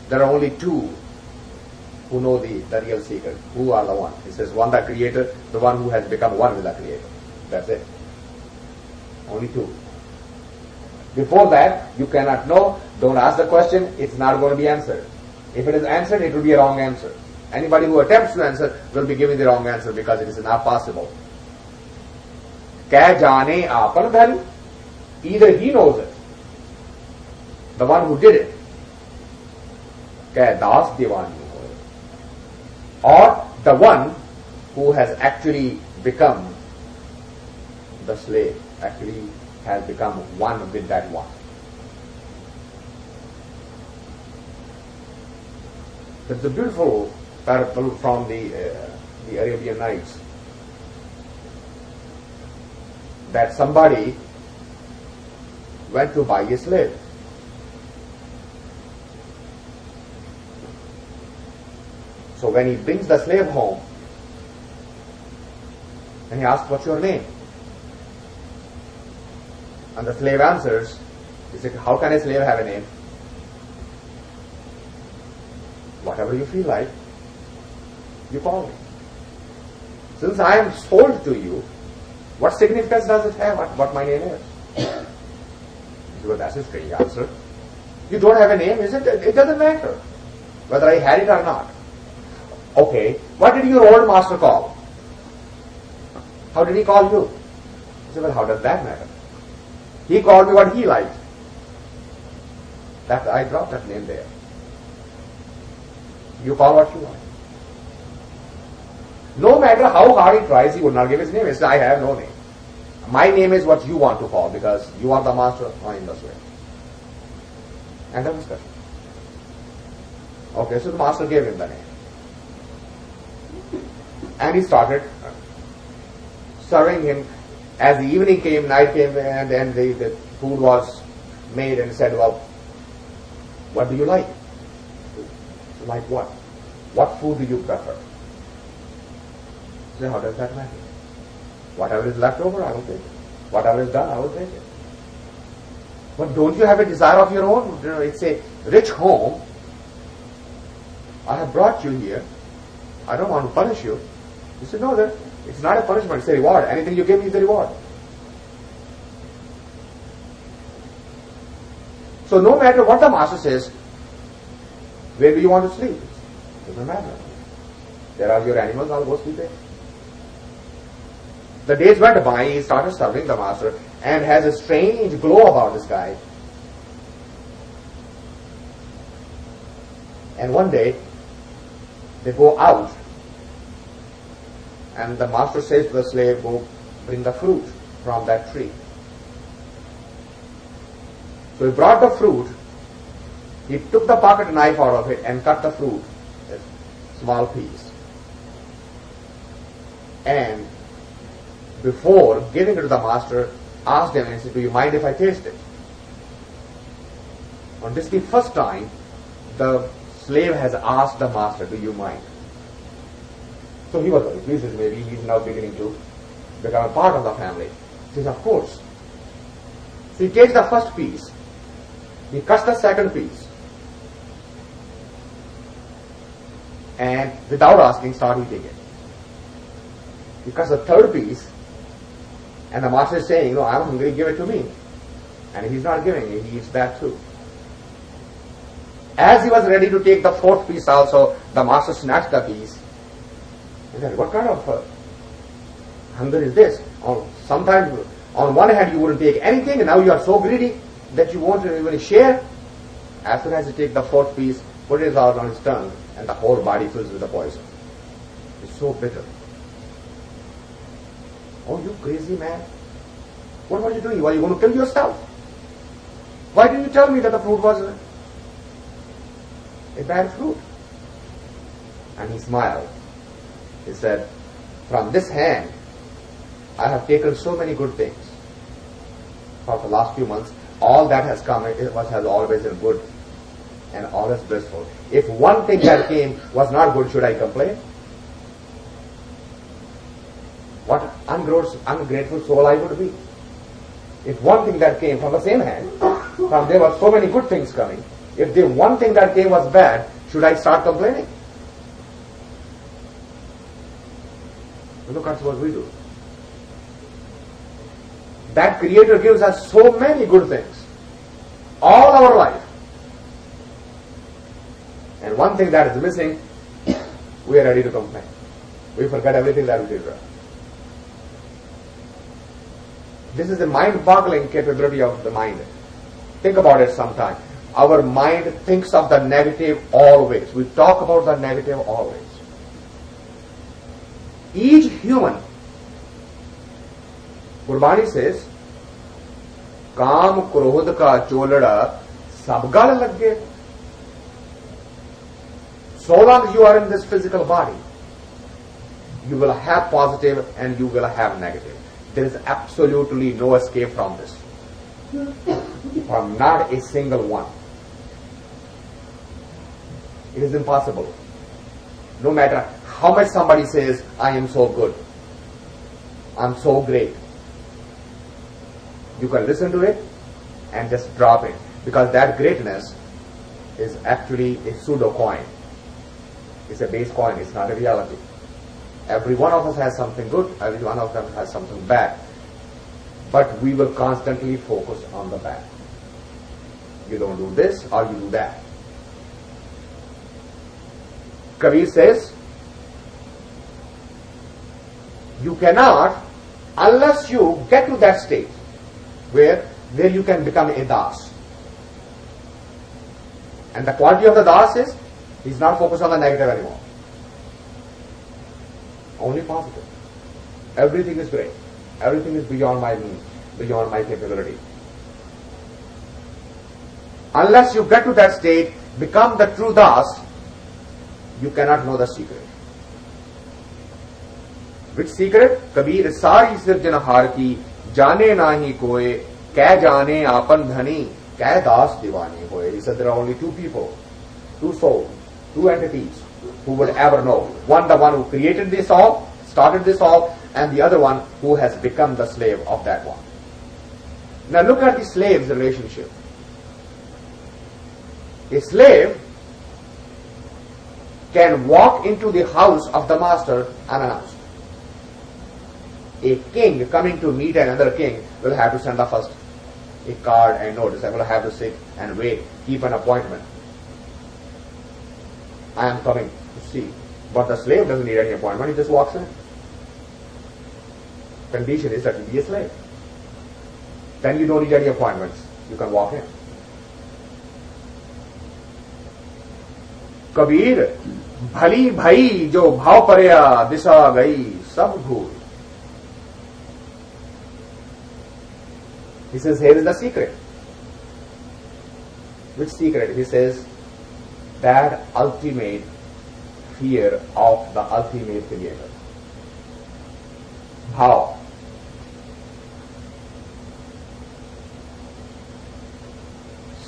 [SPEAKER 2] There are only two who know the real secret. Who are the one? He says, one the Creator, the one who has become one with the Creator. That's it. Only two. Before that, you cannot know. Don't ask the question. It's not going to be answered. If it is answered, it will be a wrong answer. Anybody who attempts to answer will be giving the wrong answer because it is not possible. Kya jane aapan dhani? Either he knows it, the one who did it, kya das divani hoye, or the one who has actually become the slave, actually has become one with that one. It's a beautiful parable from the Arabian Nights, that somebody went to buy a slave. So when he brings the slave home, and he asks, what's your name? And the slave answers, he said, how can a slave have a name? Whatever you feel like, you call me. Since I am sold to you, what significance does it have what my name is? Well, that's a strange answer. You don't have a name, is it? It doesn't matter whether I had it or not. Okay, what did your old master call? How did he call you? I said, well, how does that matter? He called me what he liked. That I dropped that name there. You call what you want. No matter how hard he tries, he would not give his name. He says, I have no name. My name is what you want to call because you are the master in this way. End of discussion. Okay, so the master gave him the name. And he started serving him. As the evening came, night came, and then the food was made, and he said, well, what do you like? Like what? What food do you prefer? So how does that matter? Whatever is left over, I will take it. Whatever is done, I will take it. But don't you have a desire of your own? You know, it's a rich home. I have brought you here. I don't want to punish you. You said, no, it's not a punishment, it's a reward. Anything you give me is a reward. So no matter what the master says, where do you want to sleep? It doesn't matter. There are your animals, I'll go sleep there. The days went by, he started serving the master and has a strange glow about this guy. And one day, they go out and the master says to the slave, go bring the fruit from that tree. So he brought the fruit, he took the pocket knife out of it and cut the fruit, a small piece. And before giving it to the master, asked him and said, do you mind if I taste it? On this the first time, the slave has asked the master, do you mind? So he was very pleased, maybe he is now beginning to become a part of the family. He says, of course. So he takes the first piece, he cuts the second piece, and without asking start eating it. Because the third piece, and the master is saying, no, I'm hungry, give it to me. And he's not giving it, he eats that too. As he was ready to take the fourth piece also, the master snatched the piece. He said, what kind of hunger is this? Sometimes on one hand you wouldn't take anything, and now you are so greedy that you won't even share. As soon as you take the fourth piece, put it out on his tongue, and the whole body fills with the poison. It's so bitter. Oh, you crazy man. What were you doing? Were you going to kill yourself? Why didn't you tell me that the fruit was a bad fruit? And he smiled. He said, from this hand, I have taken so many good things. For the last few months, all that has come, has always been good and always blissful. If one thing that came was not good, should I complain? What ungrateful soul I would be. If one thing that came from the same hand, from there were so many good things coming, if the one thing that came was bad, should I start complaining? Look at what we do. That Creator gives us so many good things, all our life. And one thing that is missing, we are ready to complain. We forget everything that we did wrong. This is a mind-boggling capability of the mind. Think about it sometime. Our mind thinks of the negative always. We talk about the negative always. Each human, Gurbani says, Kaam krodh ka cholada sab gal lag gaye. So long as you are in this physical body, you will have positive and you will have negative. There is absolutely no escape from this. From not a single one. It is impossible. No matter how much somebody says, I am so good, I'm so great. You can listen to it and just drop it. Because that greatness is actually a pseudo coin. It's a base coin, it's not a reality. Every one of us has something good, every one of them has something bad. But we will constantly focus on the bad. You don't do this or you do that. Kabir says, you cannot, unless you get to that state where you can become a das. And the quality of the das is, he's not focused on the negative anymore. Only positive. Everything is great. Everything is beyond my means, beyond my capability. Unless you get to that state, become the true das, you cannot know the secret. Which secret? Kabir sari sirjanhar ki jane nahi koe, keh jane apan dhani, keh das divani hoye. He said there are only two people, two souls, two entities who would ever know. One, the one who created this all, started this all, and the other one who has become the slave of that one. Now look at the slave's relationship. A slave can walk into the house of the master unannounced. A king coming to meet another king will have to send the first a card and notice. I will have to sit and wait, keep an appointment. I am coming to see. But the slave doesn't need any appointment, he just walks in. Condition is that you be a slave. Then you don't need any appointments. You can walk in. Kabir, भली भाई जो भाव परया दिशा गई सब भूल. He says, here is the secret. Which secret? He says, that ultimate fear of the ultimate creator. Bhav.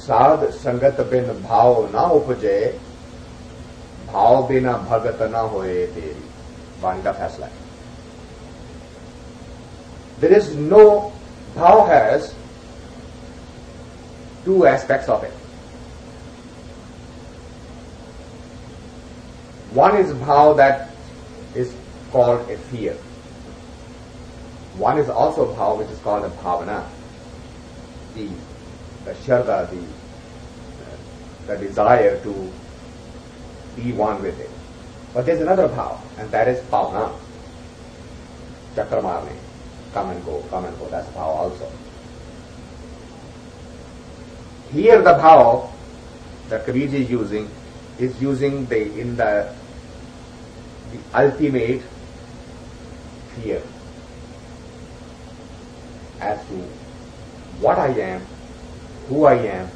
[SPEAKER 2] साध संगत बिन भाव ना उपजे, भाव बिना भगत ना होए तेरी. वाणी का फैसला है. There is no, bhav has two aspects of it. One is bhav that is called a fear. One is also bhav which is called a bhavana. The shraddha, the desire to be one with it. But there's another bhav, and that is bhavana. Chakramarne, come and go, that's bhav also. Here the bhav that Kabir is using the ultimate fear as to what I am, who I am,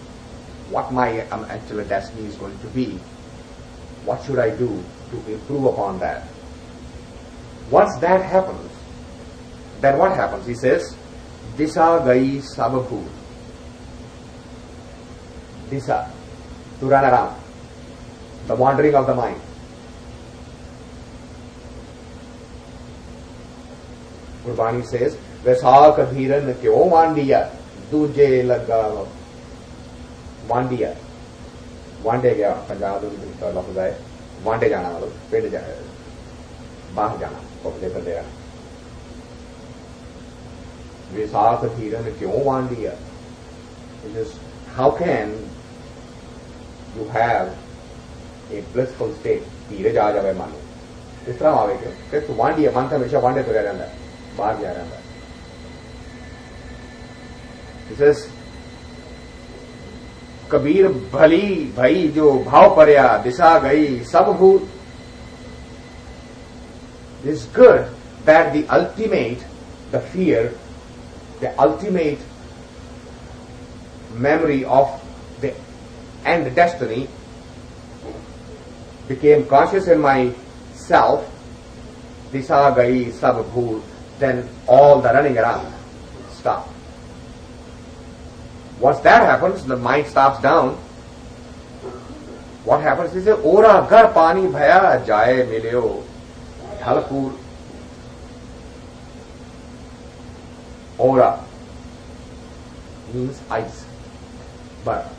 [SPEAKER 2] what my actual destiny is going to be, what should I do to improve upon that. Once that happens, then what happens? He says, Disha gai sababhu. Disha, to run around, the wandering of the mind. Gurbani says, Vaisa Kabhiran kyo mandiya, duje laga mandiya. वांडे गया पंजाब लफ्ज है वांडे जाना मतलब पिंड बाहर जाना पबले बंदे विसाख धीरन क्यों वांडिया. It is, how can you have a blissful state? धीरे जा जावे मानो इस तरह आवे क्यों कि तू वांडिया मन हमेशा वांडे तो रह रहा है बाहर जा रहा है. He says कबीर भली भई जो भाव पर्या दिशा गई सब भूत. It is good that the ultimate, the fear, the ultimate memory of the end destiny became conscious in myself. Disha gai sab bhool. Then all the running around stopped. Once that happens, the mind stops down. What happens is, Ora gar pani bhaya jaye mileo dhalpur. Ora means ice. But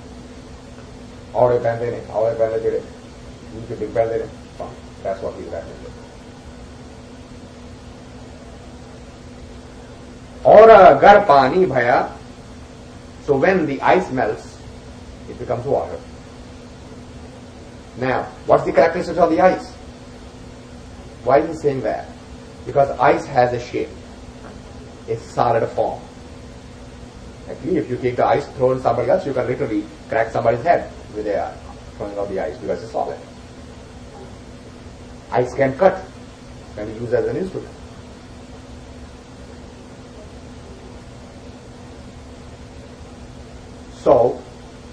[SPEAKER 2] aure bende ne, aure bende jede unke big bende ne. That's what he's referring to. Ora gar pani bhaya. So when the ice melts, it becomes water. Now, what's the characteristics of the ice? Why is he saying that? Because ice has a shape, a solid form. Actually, if you take the ice, throw in somebody else, you can literally crack somebody's head with the throwing of the ice because it's solid. Ice can cut, can be used as an instrument. So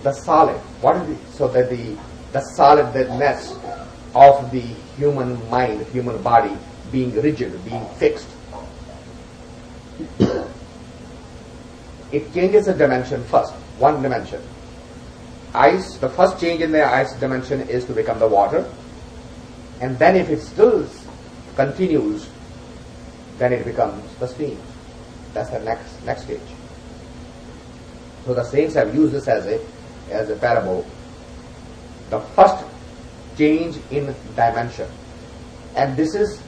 [SPEAKER 2] the solid, what is the, so that the solidness of the human mind, human body being rigid, being fixed, it changes the dimension first, one dimension. Ice, the first change in the ice dimension is to become the water, and then if it still continues, then it becomes the steam. That's the next stage. So the saints have used this as a parable. The first change in dimension, and this is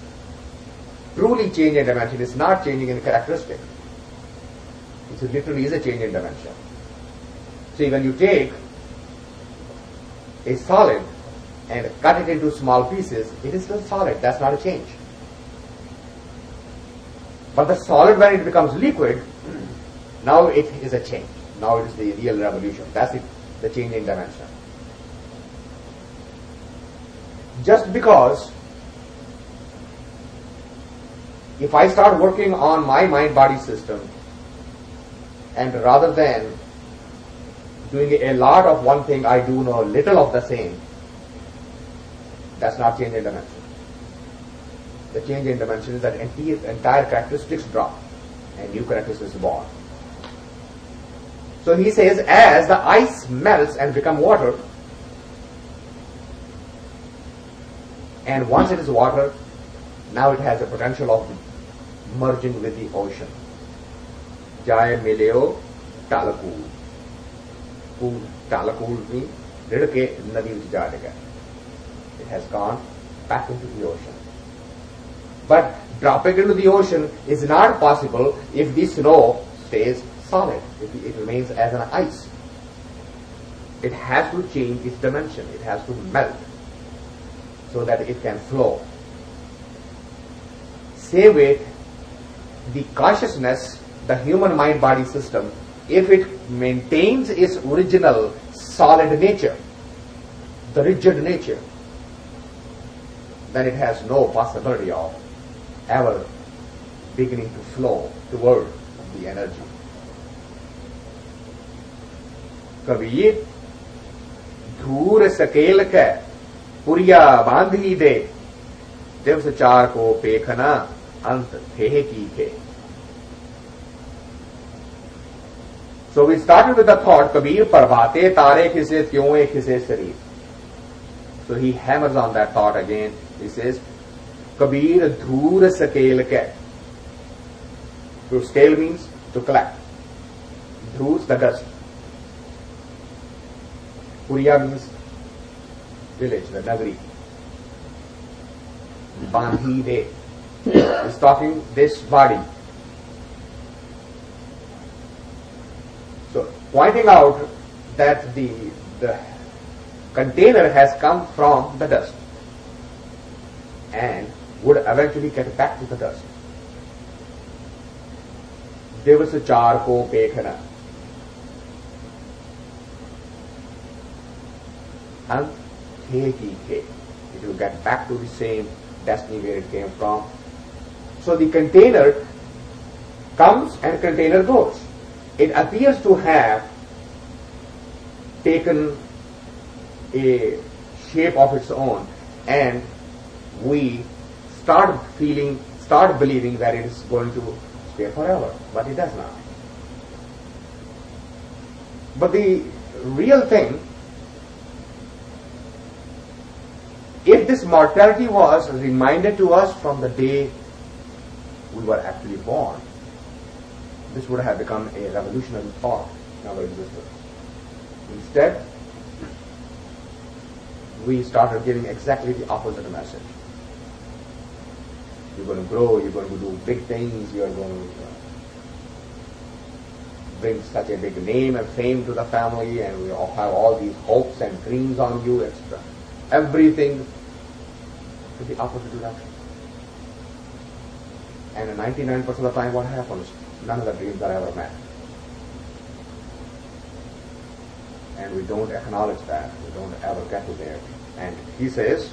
[SPEAKER 2] truly change in dimension. It's not changing in characteristic. It literally is a change in dimension. See, when you take a solid and cut it into small pieces, it is still solid. That's not a change. But the solid, when it becomes liquid, now it is a change. Now it is the real revolution. That's it, the change in dimension. Just because if I start working on my mind-body system, and rather than doing a lot of one thing, I do know little of the same, that's not change in dimension. The change in dimension is that entire characteristics drop and new characteristics are born. So he says, as the ice melts and becomes water, and once it is water, now it has the potential of merging with the ocean. Jaya mileo talakul. Talakul means ridke nadi vich ja. It has gone back into the ocean. But dropping into the ocean is not possible if the snow stays solid, if it remains as an ice. It has to change its dimension, it has to melt so that it can flow. Same way, the consciousness, the human mind-body system, if it maintains its original solid nature, the rigid nature, then it has no possibility of ever beginning to flow toward the energy. Kabir, धूर सकेल के पुरिया बांधी दे दिवस चार को पेखना अंत थे की थे. So we started with the thought, Kabir parvate tare khise kyun e khise sharir. So he hammers on that thought again. He says, Kabir dhur scale ke. To scale means to collect. Dhur's the dust. Puriya means village, the nagari. Bandhi de. He's talking this body. So pointing out that the container has come from the dust and would eventually get back to the dust. Divas char ko pekhana. And it will get back to the same destiny where it came from. So the container comes and container goes. It appears to have taken a shape of its own, and we start believing that it is going to stay forever, but it does not. But the real thing, if this mortality was reminded to us from the day we were actually born, this would have become a revolutionary thought in our existence. Instead, we started giving exactly the opposite message. You're going to grow, you're going to do big things, you're going to bring such a big name and fame to the family, and we all have all these hopes and dreams on you, etc. Everything to the opposite direction. And 99% of the time, what happens? None of the dreams are ever met. And we don't acknowledge that. We don't ever get to there. And he says,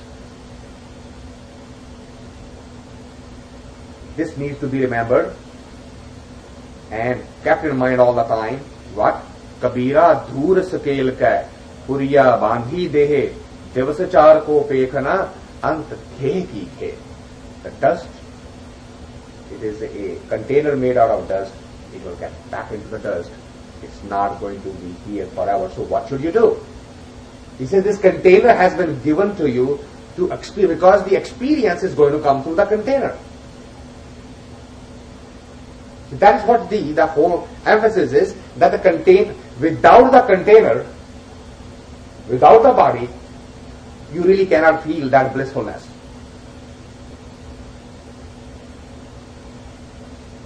[SPEAKER 2] this needs to be remembered and kept in mind all the time. What? Kabira dhur sakel ka puriya bandhi dehe devasachar ko pekhana ant the ki ke. The dust, it is a container made out of dust. It will get back into the dust. It's not going to be here forever. So what should you do? He says this container has been given to you to experience, because the experience is going to come through the container. That is what the whole emphasis is, that without the container, without the body, you really cannot feel that blissfulness.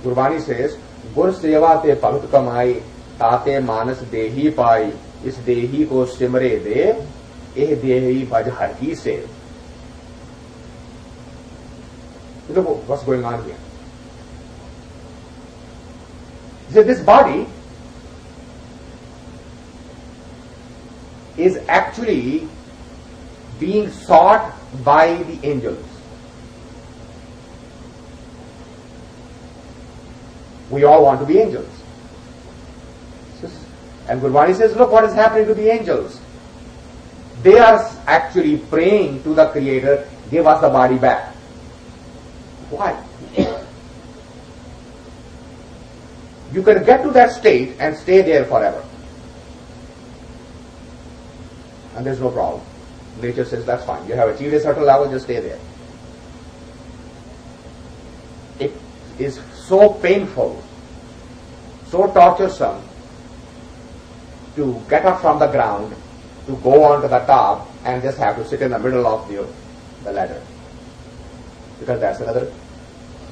[SPEAKER 2] Gurbani says, Gur seva te bhagat kamai, tate manas dehi pai, is dehi ko simre de, eh dehi bhaj har ki se. You know what's going on here? He said this body is actually being sought by the angels. We all want to be angels. And Gurbani says, look what is happening to the angels. They are actually praying to the Creator, give us the body back. Why? You can get to that state and stay there forever. And there's no problem. Nature says that's fine. You have achieved a certain level, just stay there. It is so painful, so torturesome to get up from the ground, to go onto the top and just have to sit in the middle of the ladder. because that's another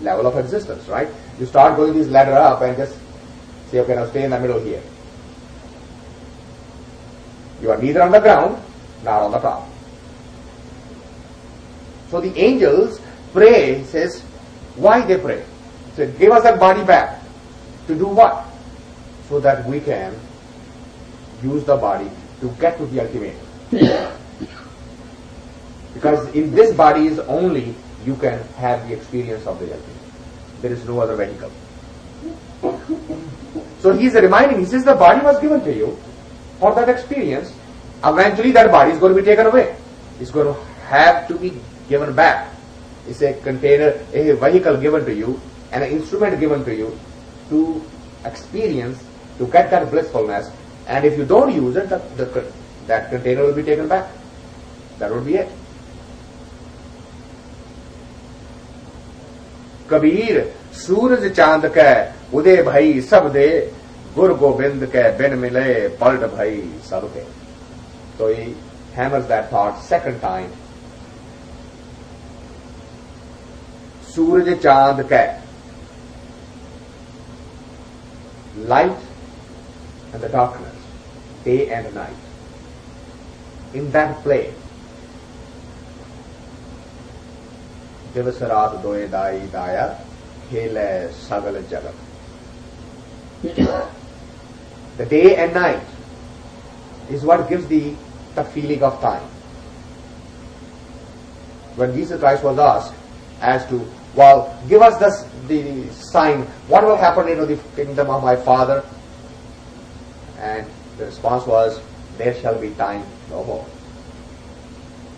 [SPEAKER 2] level of existence, right? You start going this ladder up and just say, okay, now stay in the middle here. You are neither on the ground nor on the top. So the angels pray, says, why they pray? Say, give us that body back. To do what? So that we can use the body to get to the ultimate. Because in this body is only you can have the experience of the ultimate. There is no other vehicle. So he is reminding, he says the body was given to you for that experience. Eventually that body is going to be taken away. It's going to have to be given back. It's a container, a vehicle given to you, and an instrument given to you to experience, to get that blissfulness. And if you don't use it, that container will be taken back. That would be it. Kabir, सूरज चांद के उदय भई सब दे गुरु गोविंद के बिन मिले पलट भई सब के. So he hammers that thought second time. सूरज चांद के, light and the darkness, day and night. In that play, दिवस रात दोए दाई दाया खेले सगल जगत. The day and night is what gives the feeling of time. When Jesus Christ was asked as to, well, give us the sign, what will happen in the kingdom of my Father? And the response was, there shall be time no more.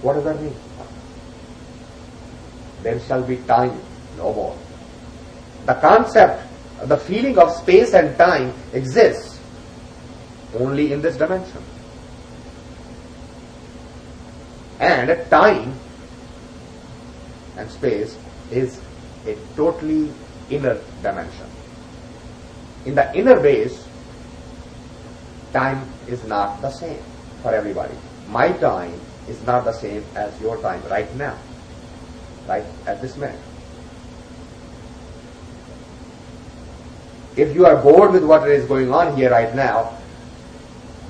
[SPEAKER 2] What does that mean? There shall be time no more. The concept, the feeling of space and time exists only in this dimension. And time and space is a totally inner dimension. In the inner base, time is not the same for everybody. My time is not the same as your time right now, right at this minute. If you are bored with what is going on here right now,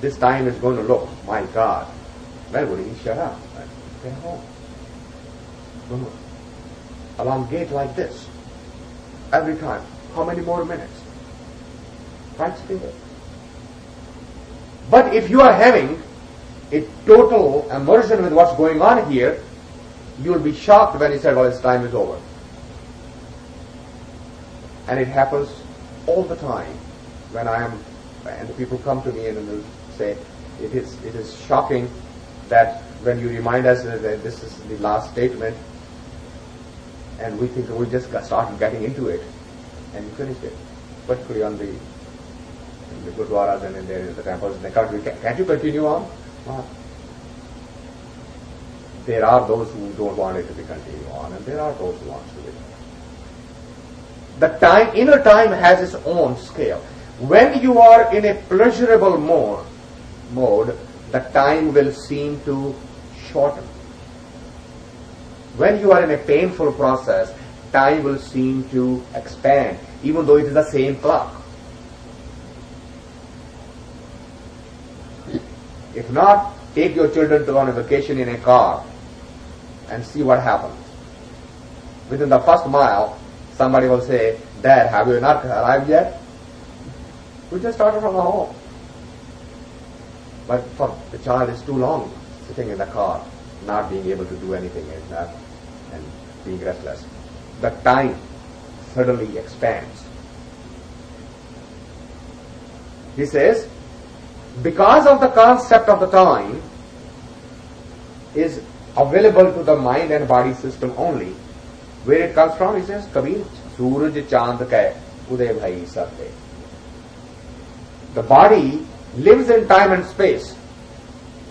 [SPEAKER 2] this time is going to look, my God, when will he shut up? Get home. Going to elongate like this every time. How many more minutes? Right still. But if you are having a total immersion with what's going on here, you will be shocked when he said, well, his time is over. And it happens all the time when and the people come to me and they'll say, it is shocking that when you remind us that this is the last statement, and we think that we just started getting into it, and you finished it, particularly in the gurdwaras and in the temples in the country. Can't you continue on? There are those who don't want it to be continued on, and there are those who want to be. The time, inner time has its own scale. When you are in a pleasurable mode, the time will seem to shorten. When you are in a painful process, time will seem to expand, even though it is the same clock. If not, take your children on a vacation in a car and see what happens. Within the first mile, somebody will say, Dad, have you not arrived yet? We just started from home. But for the child, it's too long sitting in the car, not being able to do anything and being restless. The time suddenly expands. He says, because of the concept of the time is available to the mind and body system only. Where it comes from, he says, Kabir, Suraj Chand Kai Uday Bhai Sabde. The body lives in time and space.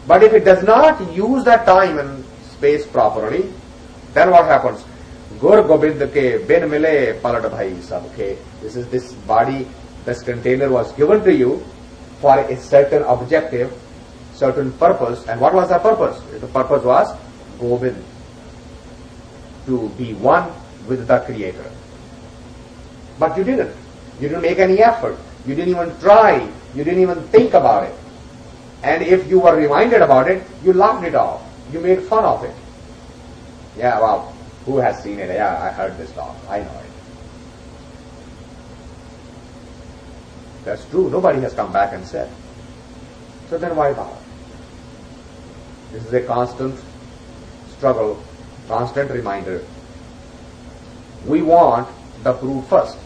[SPEAKER 2] But if it does not use that time and space properly, then what happens? Gur Gobind ke bin mile palat bhai sabke. This body, this container was given to you for a certain objective, certain purpose. And what was that purpose? The purpose was Gobind. to be one with the Creator. But you didn't. You didn't make any effort. You didn't even try. You didn't even think about it. And if you were reminded about it, you laughed it off. You made fun of it. Yeah, well, who has seen it? Yeah, I heard this talk. I know it. That's true. Nobody has come back and said. So then why bother? This is a constant struggle, constant reminder. We want the proof first.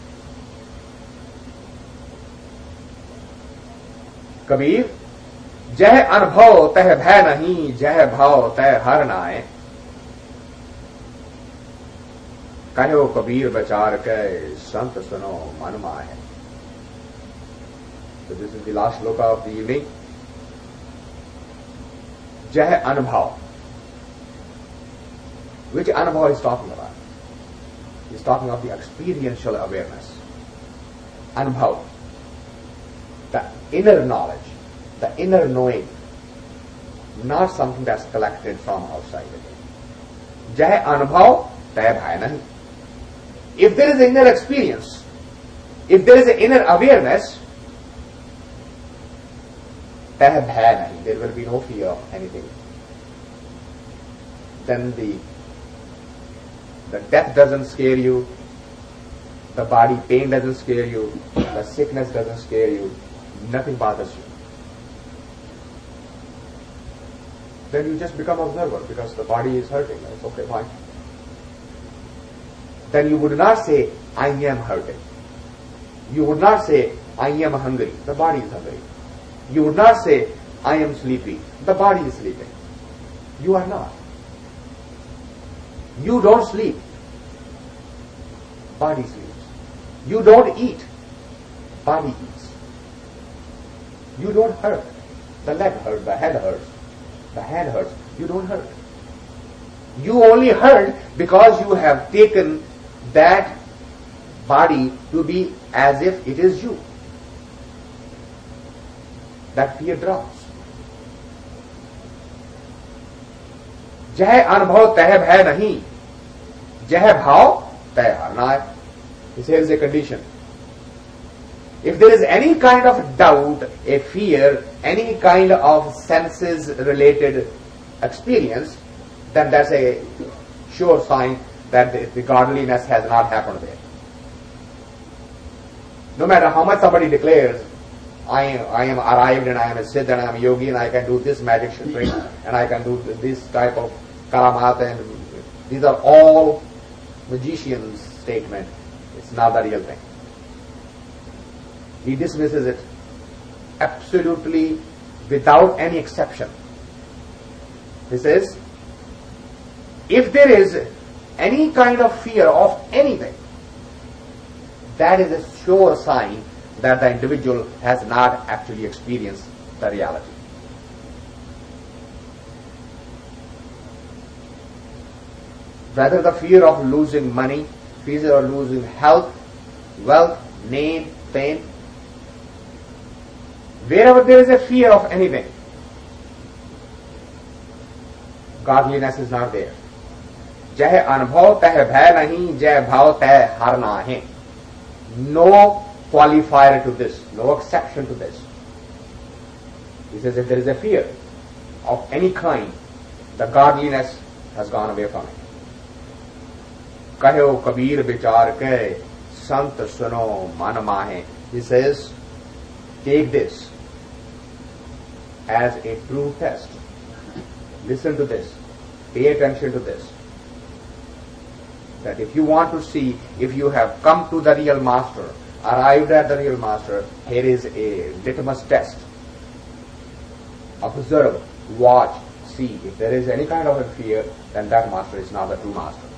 [SPEAKER 2] Kabir, जह अनुभव तह भय नहीं, जह भाव तह हर नाए. कहो कबीर विचार के संत सुनो मन माहे. So this is the last sloka of the evening. Jai Anubhav. Which Anubhav is talking about? He's talking of the experiential awareness. Anubhav. The inner knowledge, the inner knowing. Not something that's collected from outside. Jai Anubhav, Tay Bhai Nahi. If there is inner experience, if there is an inner awareness, there will be no fear of anything. Then the death doesn't scare you, the body pain doesn't scare you, the sickness doesn't scare you, nothing bothers you. Then you just become observer because the body is hurting. It's okay, fine. Then you would not say, I am hurting. You would not say, I am hungry. The body is hungry. You would not say, I am sleepy. The body is sleeping. You are not. You don't sleep. Body sleeps. You don't eat. Body eats. You don't hurt. The leg hurts. The head hurts. The hand hurts. You don't hurt. You only hurt because you have taken that body to be as if it is you. That fear drops. जह अनुभव तह भय नहीं, जह भाव तह हरना. Here is a condition. If there is any kind of doubt, a fear, any kind of senses related experience, then that's a sure sign that the godliness has not happened there. No matter how much somebody declares, I am arrived and I am a Siddh and I am a yogi and I can do this magic trick and I can do this type of karamat, and these are all magician's statement. It's not the real thing. He dismisses it absolutely without any exception. He says, if there is any kind of fear of anything, that is a sure sign that the individual has not actually experienced the reality. Whether the fear of losing money, fear of losing health, wealth, name, fame, wherever there is a fear of anything, godliness is not there. Jai anubhav teh bhai nahi, jai bhav teh harna hai. No qualifier to this, no exception to this. He says if there is a fear of any kind, the godliness has gone away from it. Kaho Kabir vichar ke, sant suno man mahe. He says, take this as a true test. Listen to this. Pay attention to this. That if you want to see if you have come to the real master, arrived at the real master, here is a litmus test. Observe, watch, see. If there is any kind of a fear, then that master is not the true master.